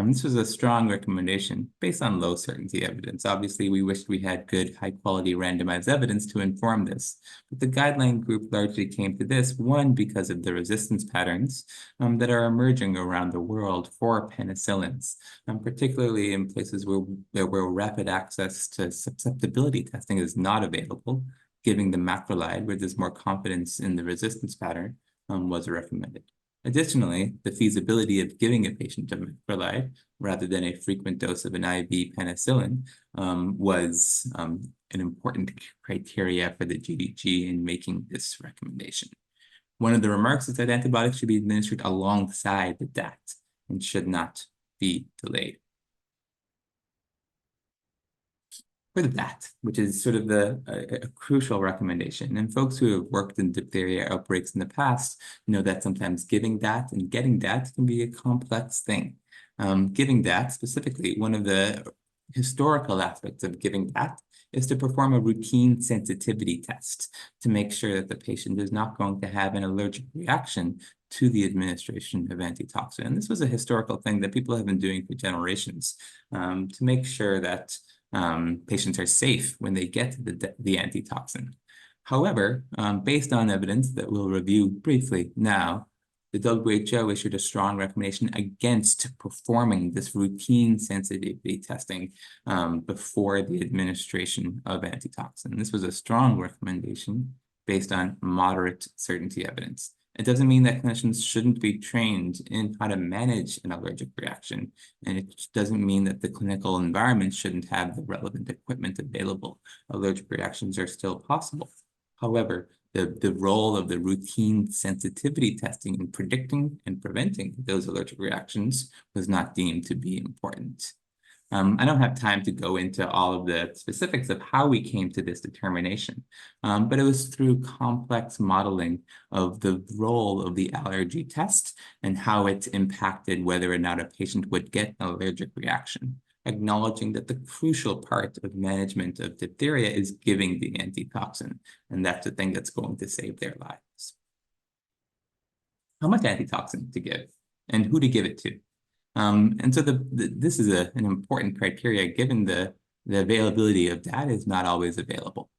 This was a strong recommendation based on low certainty evidence. Obviously, we wished we had good, high-quality randomized evidence to inform this, but the guideline group largely came to this, one, because of the resistance patterns that are emerging around the world for penicillins, particularly in places where rapid access to susceptibility testing is not available. Giving the macrolide, where there's more confidence in the resistance pattern, was recommended. Additionally, the feasibility of giving a patient a macrolide rather than a frequent dose of an IV penicillin was an important criteria for the GDG in making this recommendation. One of the remarks is that antibiotics should be administered alongside the DAT and should not be delayed. For the DAT, which is sort of a crucial recommendation. And folks who have worked in diphtheria outbreaks in the past know that sometimes giving DAT and getting DAT can be a complex thing. Giving DAT, specifically, one of the historical aspects of giving DAT is to perform a routine sensitivity test to make sure that the patient is not going to have an allergic reaction to the administration of antitoxin. And this was a historical thing that people have been doing for generations to make sure that patients are safe when they get the antitoxin. However, based on evidence that we'll review briefly now, the WHO issued a strong recommendation against performing this routine sensitivity testing before the administration of antitoxin. This was a strong recommendation based on moderate certainty evidence. It doesn't mean that clinicians shouldn't be trained in how to manage an allergic reaction, and it doesn't mean that the clinical environment shouldn't have the relevant equipment available. Allergic reactions are still possible. However, the role of the routine sensitivity testing in predicting and preventing those allergic reactions was not deemed to be important. I don't have time to go into all of the specifics of how we came to this determination, but it was through complex modeling of the role of the allergy test and how it impacted whether or not a patient would get an allergic reaction, acknowledging that the crucial part of management of diphtheria is giving the antitoxin, and that's the thing that's going to save their lives. How much antitoxin to give and who to give it to? And so this is an important criteria given the availability of data is not always available.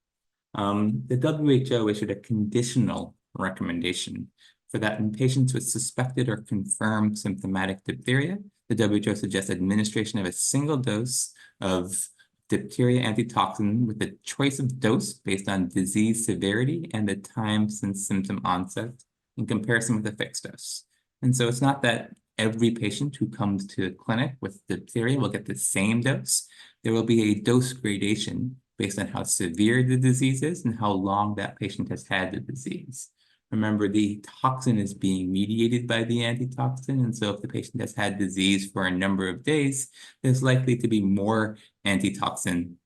The WHO issued a conditional recommendation for that in patients with suspected or confirmed symptomatic diphtheria. The WHO suggests administration of a single dose of diphtheria antitoxin with a choice of dose based on disease severity and the time since symptom onset in comparison with a fixed dose. And so it's not that every patient who comes to the clinic with diphtheria will get the same dose. There will be a dose gradation based on how severe the disease is and how long that patient has had the disease. Remember, the toxin is being mediated by the antitoxin, and so if the patient has had disease for a number of days, there's likely to be more toxin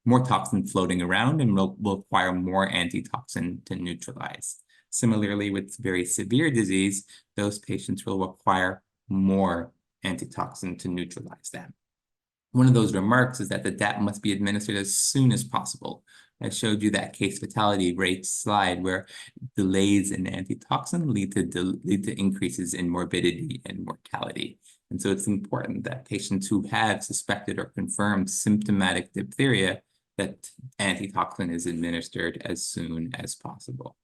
floating around and will require more antitoxin to neutralize. Similarly, with very severe disease, those patients will require more antitoxin to neutralize them. One of those remarks is that the DAT must be administered as soon as possible. I showed you that case fatality rate slide where delays in antitoxin lead to increases in morbidity and mortality. And so it's important that patients who have suspected or confirmed symptomatic diphtheria, that antitoxin is administered as soon as possible.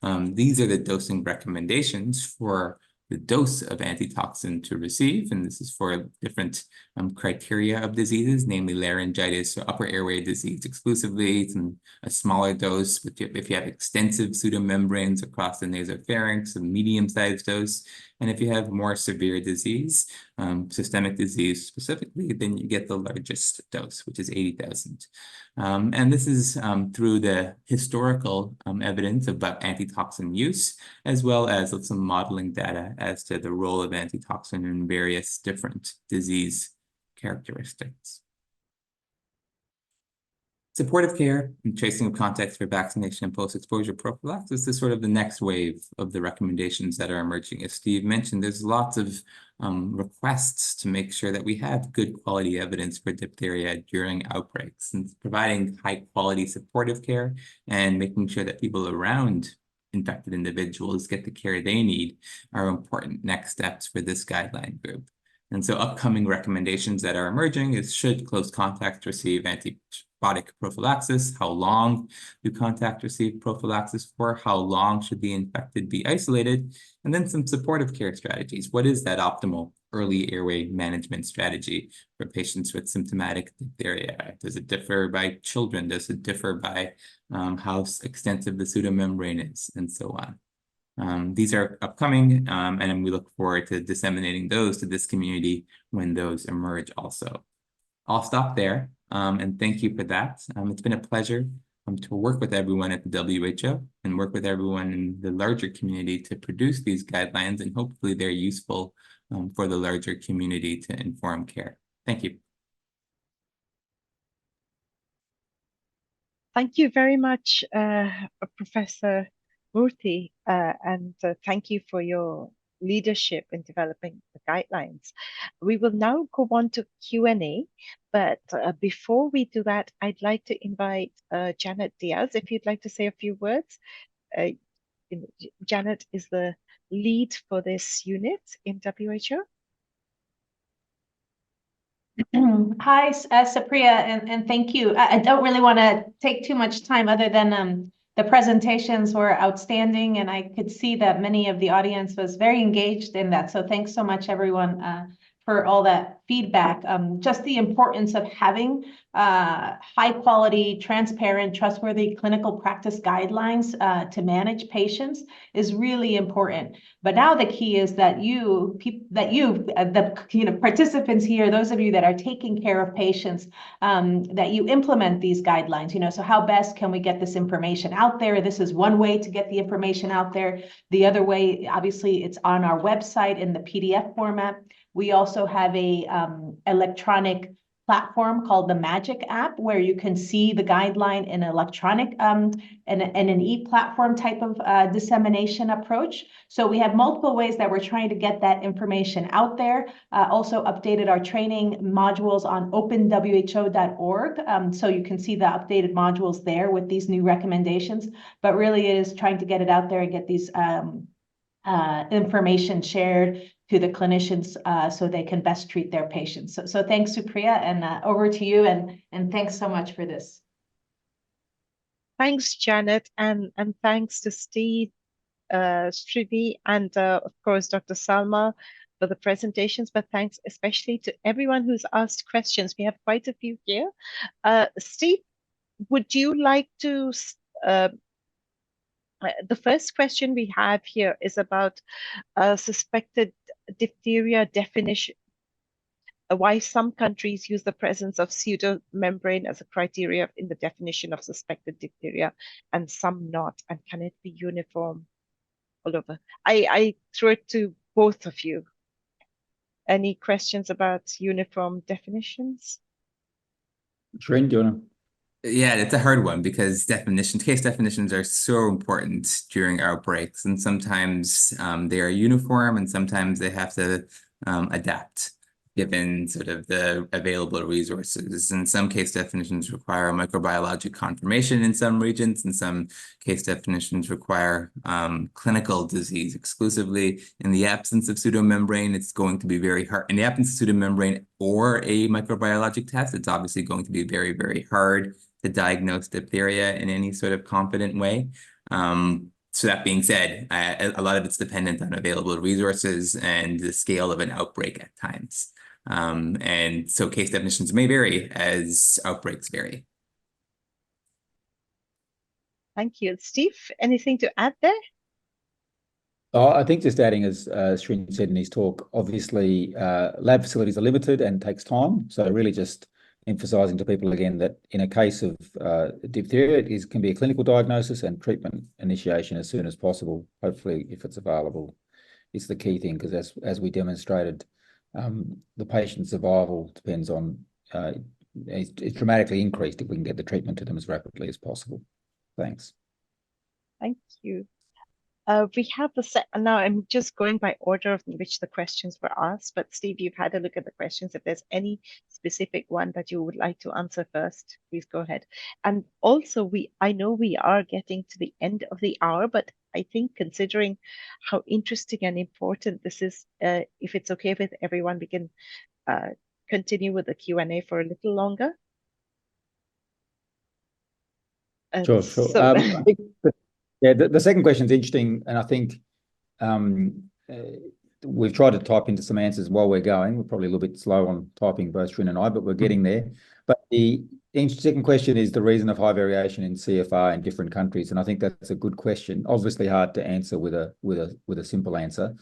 These are the dosing recommendations for the dose of antitoxin to receive, and this is for different criteria of diseases, namely laryngitis or upper airway disease exclusively, and a smaller dose if you have extensive pseudomembranes across the nasopharynx, a medium-sized dose, and if you have more severe disease, systemic disease specifically, then you get the largest dose, which is 80,000. And this is through the historical evidence about antitoxin use, as well as some modeling data as to the role of antitoxin in various different disease characteristics. Supportive care and tracing of contacts for vaccination and post-exposure prophylaxis is sort of the next wave of the recommendations that are emerging. As Steve mentioned, there's lots of requests to make sure that we have good quality evidence for diphtheria during outbreaks, and providing high quality supportive care and making sure that people around infected individuals get the care they need are important next steps for this guideline group. And so upcoming recommendations that are emerging is, should close contacts receive antibiotic prophylaxis? How long do contacts receive prophylaxis for? How long should the infected be isolated? And then some supportive care strategies. What is that optimal early airway management strategy for patients with symptomatic diphtheria? Does it differ by children? Does it differ by how extensive the pseudomembrane is, and so on? These are upcoming, and we look forward to disseminating those to this community when those emerge also. I'll stop there, and thank you for that. It's been a pleasure to work with everyone at the WHO and work with everyone in the larger community to produce these guidelines, and hopefully they're useful for the larger community to inform care. Thank you. Thank you very much, Professor Murthy, and thank you for your leadership in developing the guidelines. We will now go on to Q&A, but before we do that, I'd like to invite Janet Diaz, if you'd like to say a few words. Janet is the lead for this unit in WHO. Hi, Supriya, and thank you. I don't really want to take too much time, other than the presentations were outstanding, and I could see that many of the audience was very engaged in that. So thanks so much, everyone, for all that feedback. Just the importance of having high quality, transparent, trustworthy clinical practice guidelines to manage patients is really important. But now the key is that the participants here, those of you that are taking care of patients, that you implement these guidelines. So how best can we get this information out there? This is one way to get the information out there. The other way, obviously, it's on our website in the PDF format. We also have a electronic platform called the Magic app, where you can see the guideline in electronic and an e-platform type of dissemination approach. So we have multiple ways that we're trying to get that information out there. Also updated our training modules on openwho.org. So you can see the updated modules there with these new recommendations, but really it is trying to get it out there and get these information shared to the clinicians so they can best treat their patients. So thanks, Supriya, and over to you, and thanks so much for this. Thanks, Janet, and thanks to Steve, Srivi, and of course, Dr. Salma for the presentations, but thanks especially to everyone who's asked questions. We have quite a few here. Steve, would you like to the first question we have here is about suspected diphtheria definition, why some countries use the presence of pseudomembrane as a criteria in the definition of suspected diphtheria and some not, and can it be uniform all over? I throw it to both of you. Any questions about uniform definitions? Shren, do you want to? Yeah, it's a hard one because case definitions are so important during outbreaks, and sometimes they are uniform and sometimes they have to adapt given sort of the available resources. And some case definitions require microbiologic confirmation in some regions, and some case definitions require clinical disease exclusively. In the absence of pseudomembrane, it's going to be very hard. In the absence of pseudomembrane or a microbiologic test, it's obviously going to be very, very hard to diagnose diphtheria in any sort of confident way. So that being said, a lot of it's dependent on available resources and the scale of an outbreak at times. And so case definitions may vary as outbreaks vary. Thank you. Steve, anything to add there? I think just adding, as Srin said in his talk, obviously lab facilities are limited and takes time. So really just emphasising to people again that in a case of diphtheria, it can be a clinical diagnosis and treatment initiation as soon as possible, hopefully if it's available, is the key thing, because as we demonstrated, the patient survival depends on, it's dramatically increased if we can get the treatment to them as rapidly as possible. Thanks. Thank you. We have the set now. I'm just going by order of which the questions were asked, but Steve, you've had a look at the questions. If there's any specific one that you would like to answer first, please go ahead. And also, I know we are getting to the end of the hour, but I think considering how interesting and important this is, if it's okay with everyone, we can continue with the Q&A for a little longer. Sure. So I think the second question is interesting, and I think we've tried to type into some answers while we're going. We're probably a little bit slow on typing, both Srin and I, but we're getting there. But the second question is the reason of high variation in CFR in different countries, and I think that's a good question. Obviously hard to answer with a simple answer.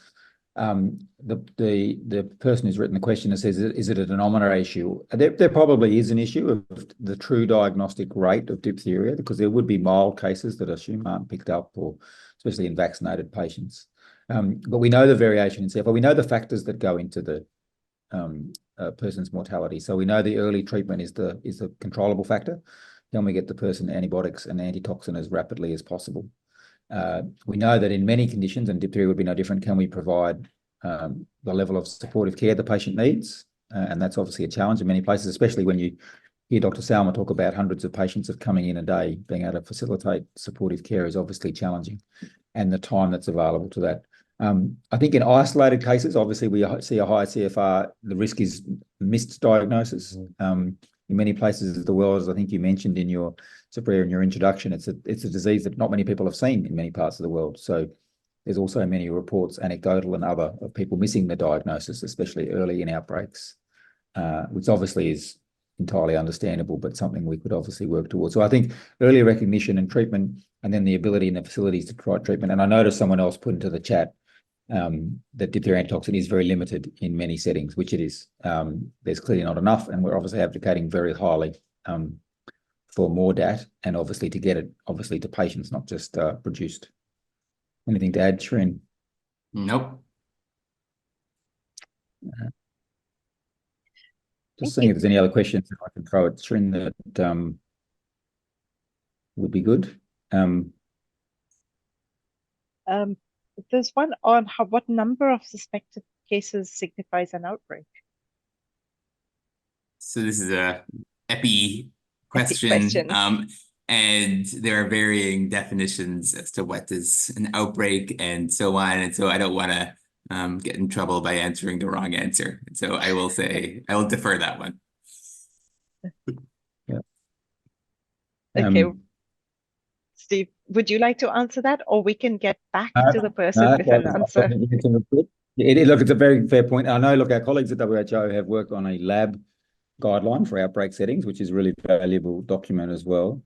The person who's written the question says, is it a denominator issue? There probably is an issue of the true diagnostic rate of diphtheria, because there would be mild cases that I assume aren't picked up, or especially in vaccinated patients. But we know the variation in CFR. We know the factors that go into the person's mortality. So we know the early treatment is the controllable factor. Can we get the person antibiotics and antitoxin as rapidly as possible? We know that in many conditions, and diphtheria would be no different, can we provide the level of supportive care the patient needs? And that's obviously a challenge in many places, especially when you hear Dr. Salma talk about hundreds of patients coming in a day. Being able to facilitate supportive care is obviously challenging, and the time that's available to that. I think in isolated cases, obviously we see a high CFR, the risk is missed diagnosis. In many places of the world, as I think you mentioned in your introduction, it's a disease that not many people have seen in many parts of the world. So there's also many reports, anecdotal and other, of people missing the diagnosis, especially early in outbreaks, which obviously is entirely understandable, but something we could obviously work towards. So I think early recognition and treatment, and then the ability in the facilities to try treatment. And I noticed someone else put into the chat that diphtheria antitoxin is very limited in many settings, which it is. There's clearly not enough, and we're obviously advocating very highly for more DAT, and obviously to get it obviously to patients, not just produced. Anything to add, Srin? Nope. Just seeing if there's any other questions that I can throw at Srin that would be good. There's one on what number of suspected cases signifies an outbreak. So this is a EPI question. And there are varying definitions as to what is an outbreak and so on. And so I don't want to get in trouble by answering the wrong answer. So I will say, I will defer that one. Yeah. Okay. Steve, would you like to answer that, or we can get back to the person with an answer? Look, it's a very fair point. I know, look, our colleagues at WHO have worked on a lab guideline for outbreak settings, which is a really valuable document as well,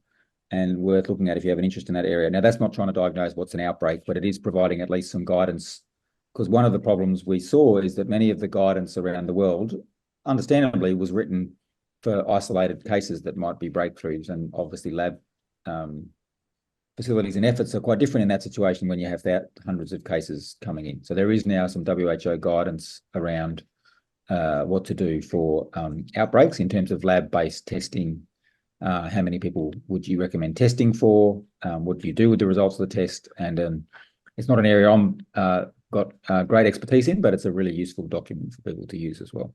and worth looking at if you have an interest in that area. Now, that's not trying to diagnose what's an outbreak, but it is providing at least some guidance, because one of the problems we saw is that many of the guidance around the world, understandably, was written for isolated cases that might be breakthroughs, and obviously lab facilities and efforts are quite different in that situation when you have hundreds of cases coming in. So there is now some WHO guidance around what to do for outbreaks in terms of lab-based testing. How many people would you recommend testing for? What do you do with the results of the test? And it's not an area I'm got great expertise in, but it's a really useful document for people to use as well.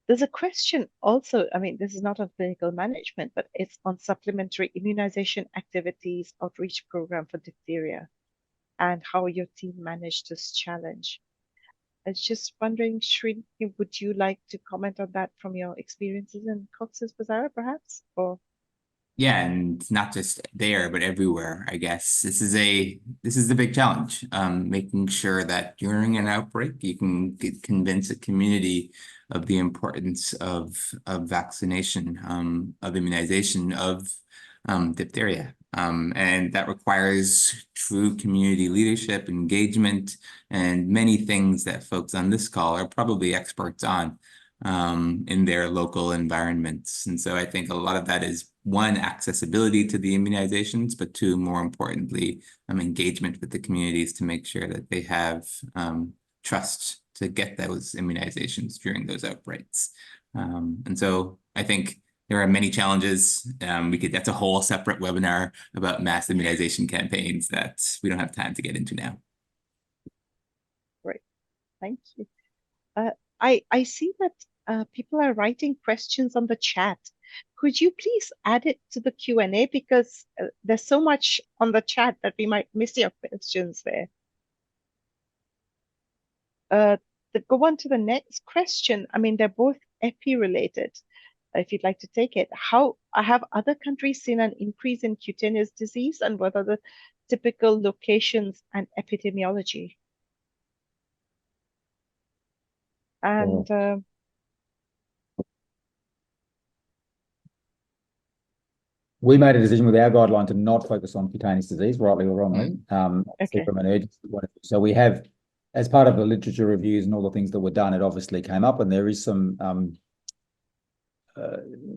There's a question also, I mean, this is not on clinical management, but it's on supplementary immunization activities, outreach program for diphtheria, and how your team managed this challenge. I was just wondering, Srin, would you like to comment on that from your experiences in Cox's Bazar, perhaps? Or Yeah, and not just there, but everywhere, I guess. This is the big challenge, making sure that during an outbreak, you can convince a community of the importance of vaccination, of immunization, of diphtheria. And that requires true community leadership, engagement, and many things that folks on this call are probably experts on in their local environments. And so I think a lot of that is, one, accessibility to the immunizations, but two, more importantly, engagement with the communities to make sure that they have trust to get those immunizations during those outbreaks. And so I think there are many challenges. That's a whole separate webinar about mass immunization campaigns that we don't have time to get into now. Great, thank you. I see that people are writing questions on the chat. Could you please add it to the Q&A, because there's so much on the chat that we might miss your questions there. Go on to the next question. I mean, they're both EPI related. If you'd like to take it, have other countries seen an increase in cutaneous disease, and what are the typical locations and epidemiology? And we made a decision with our guideline to not focus on cutaneous disease, rightly or wrongly, okay. from an urgency point of view. So we have, as part of the literature reviews and all the things that were done, it obviously came up, and there is some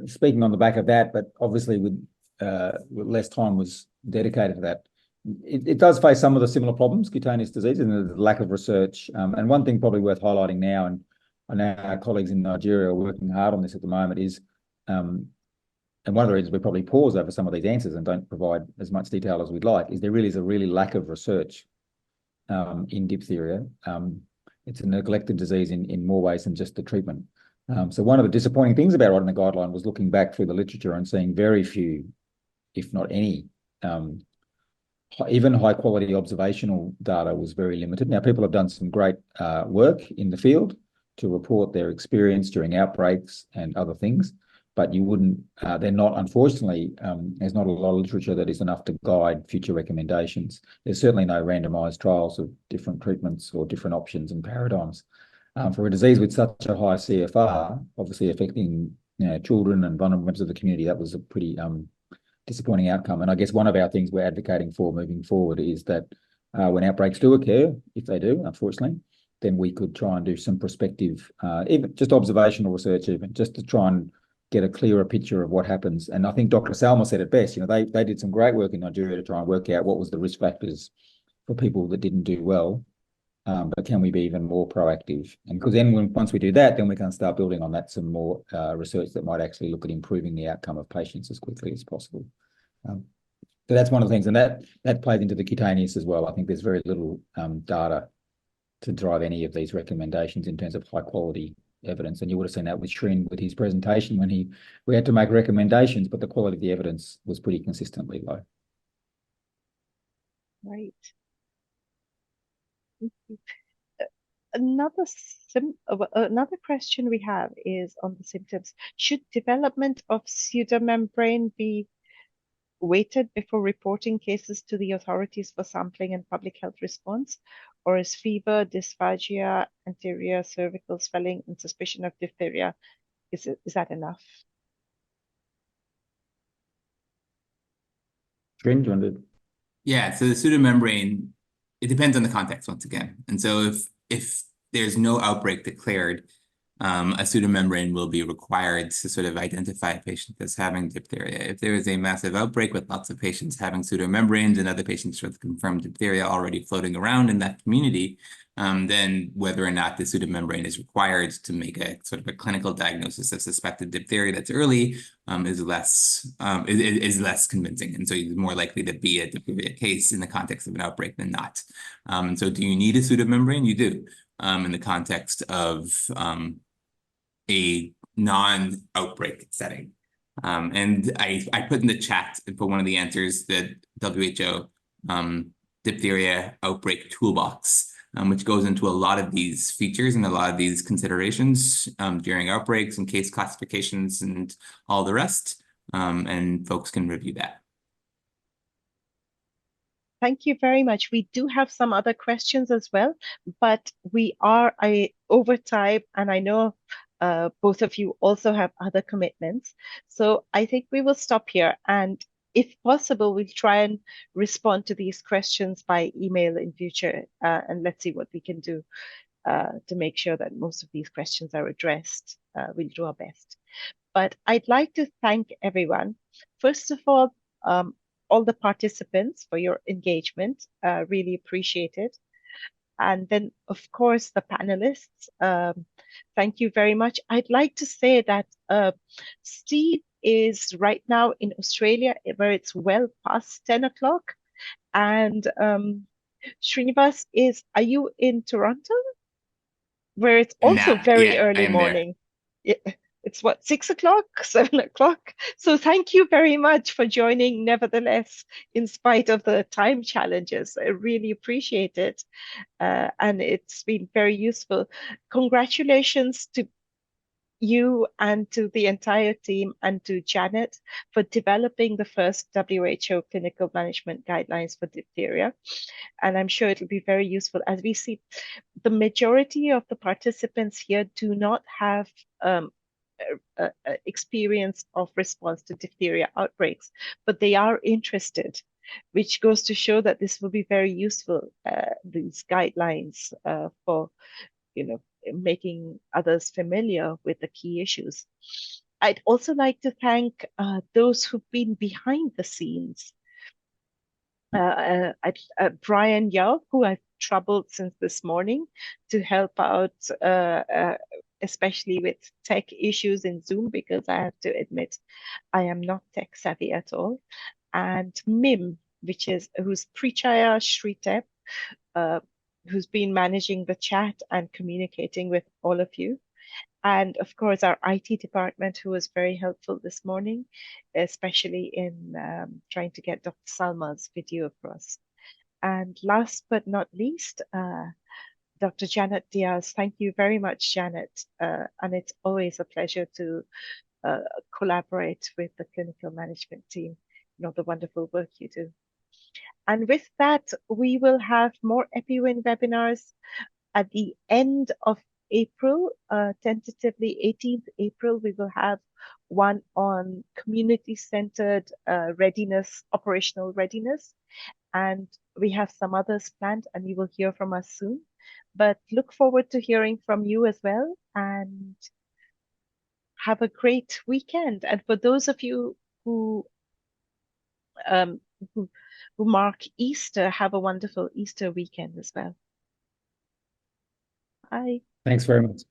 speaking on the back of that, but obviously with less time was dedicated to that. It does face some of the similar problems, cutaneous disease, and the lack of research. And one thing probably worth highlighting now, and I know our colleagues in Nigeria are working hard on this at the moment, is and one of the reasons we probably pause over some of these answers and don't provide as much detail as we'd like is there really is a lack of research in diphtheria. It's a neglected disease in more ways than just the treatment. So one of the disappointing things about writing the guideline was looking back through the literature and seeing very few, if not any, even high quality observational data was very limited. Now, people have done some great work in the field to report their experience during outbreaks and other things, but you wouldn't, they're not, unfortunately, there's not a lot of literature that is enough to guide future recommendations. There's certainly no randomized trials of different treatments or different options and paradigms. For a disease with such a high CFR, obviously affecting children and vulnerable members of the community, that was a pretty disappointing outcome. And I guess one of our things we're advocating for moving forward is that when outbreaks do occur, if they do, unfortunately, then we could try and do some prospective, even just observational research, even just to try and get a clearer picture of what happens. And I think Dr. Salma said it best. They did some great work in Nigeria to try and work out what was the risk factors for people that didn't do well. But can we be even more proactive? And because then once we do that, then we can start building on that some more research that might actually look at improving the outcome of patients as quickly as possible. So that's one of the things, and that plays into the cutaneous as well. I think there's very little data to drive any of these recommendations in terms of high quality evidence. And you would have seen that with Shrin with his presentation when we had to make recommendations, but the quality of the evidence was pretty consistently low. Right. Another question we have is on the symptoms. Should development of pseudomembrane be waited before reporting cases to the authorities for sampling and public health response? Or is fever, dysphagia, anterior cervical swelling, and suspicion of diphtheria, is that enough? Shrin, do you want to? Yeah, so the pseudomembrane, it depends on the context once again. And so if there's no outbreak declared, a pseudomembrane will be required to sort of identify a patient that's having diphtheria. If there is a massive outbreak with lots of patients having pseudomembranes and other patients with confirmed diphtheria already floating around in that community, then whether or not the pseudomembrane is required to make a sort of a clinical diagnosis of suspected diphtheria that's early is less convincing. And so you're more likely to be a diphtheria case in the context of an outbreak than not. So do you need a pseudomembrane? You do. In the context of a non-outbreak setting. And I put in the chat for one of the answers that WHO diphtheria outbreak toolbox, which goes into a lot of these features and a lot of these considerations during outbreaks and case classifications and all the rest. and folks can review that. Thank you very much. We do have some other questions as well, but we are over time, and I know both of you also have other commitments. So I think we will stop here, and if possible, we'll try and respond to these questions by email in future, and let's see what we can do to make sure that most of these questions are addressed. We'll do our best. But I'd like to thank everyone. First of all the participants for your engagement, really appreciate it. And then, of course, the panelists, thank you very much. I'd like to say that Steve is right now in Australia, where it's well past 10 o'clock. And Srinivas are you in Toronto? Where it's also very early morning. It's what, 6 o'clock, 7 o'clock? So thank you very much for joining, nevertheless, in spite of the time challenges. I really appreciate it. And it's been very useful. Congratulations to you and to the entire team and to Janet for developing the first WHO clinical management guidelines for diphtheria. And I'm sure it'll be very useful. As we see, the majority of the participants here do not have experience of response to diphtheria outbreaks, but they are interested, which goes to show that this will be very useful, these guidelines for, making others familiar with the key issues. I'd also like to thank those who've been behind the scenes. Brian Yao, who I've troubled since this morning to help out, especially with tech issues in Zoom, because I have to admit I am not tech savvy at all. And Mim, who's Prichaya Shritep, who's been managing the chat and communicating with all of you. And of course, our IT department, who was very helpful this morning, especially in trying to get Dr. Salma's video across. And last but not least, Dr. Janet Diaz. Thank you very much, Janet. And it's always a pleasure to collaborate with the clinical management team, the wonderful work you do. And with that, we will have more EPI-WIN webinars at the end of April, tentatively 18th April. We will have one on community-centered readiness, operational readiness. And we have some others planned, and you will hear from us soon. But look forward to hearing from you as well, and have a great weekend. And for those of you who mark Easter, have a wonderful Easter weekend as well. Bye. Thanks very much.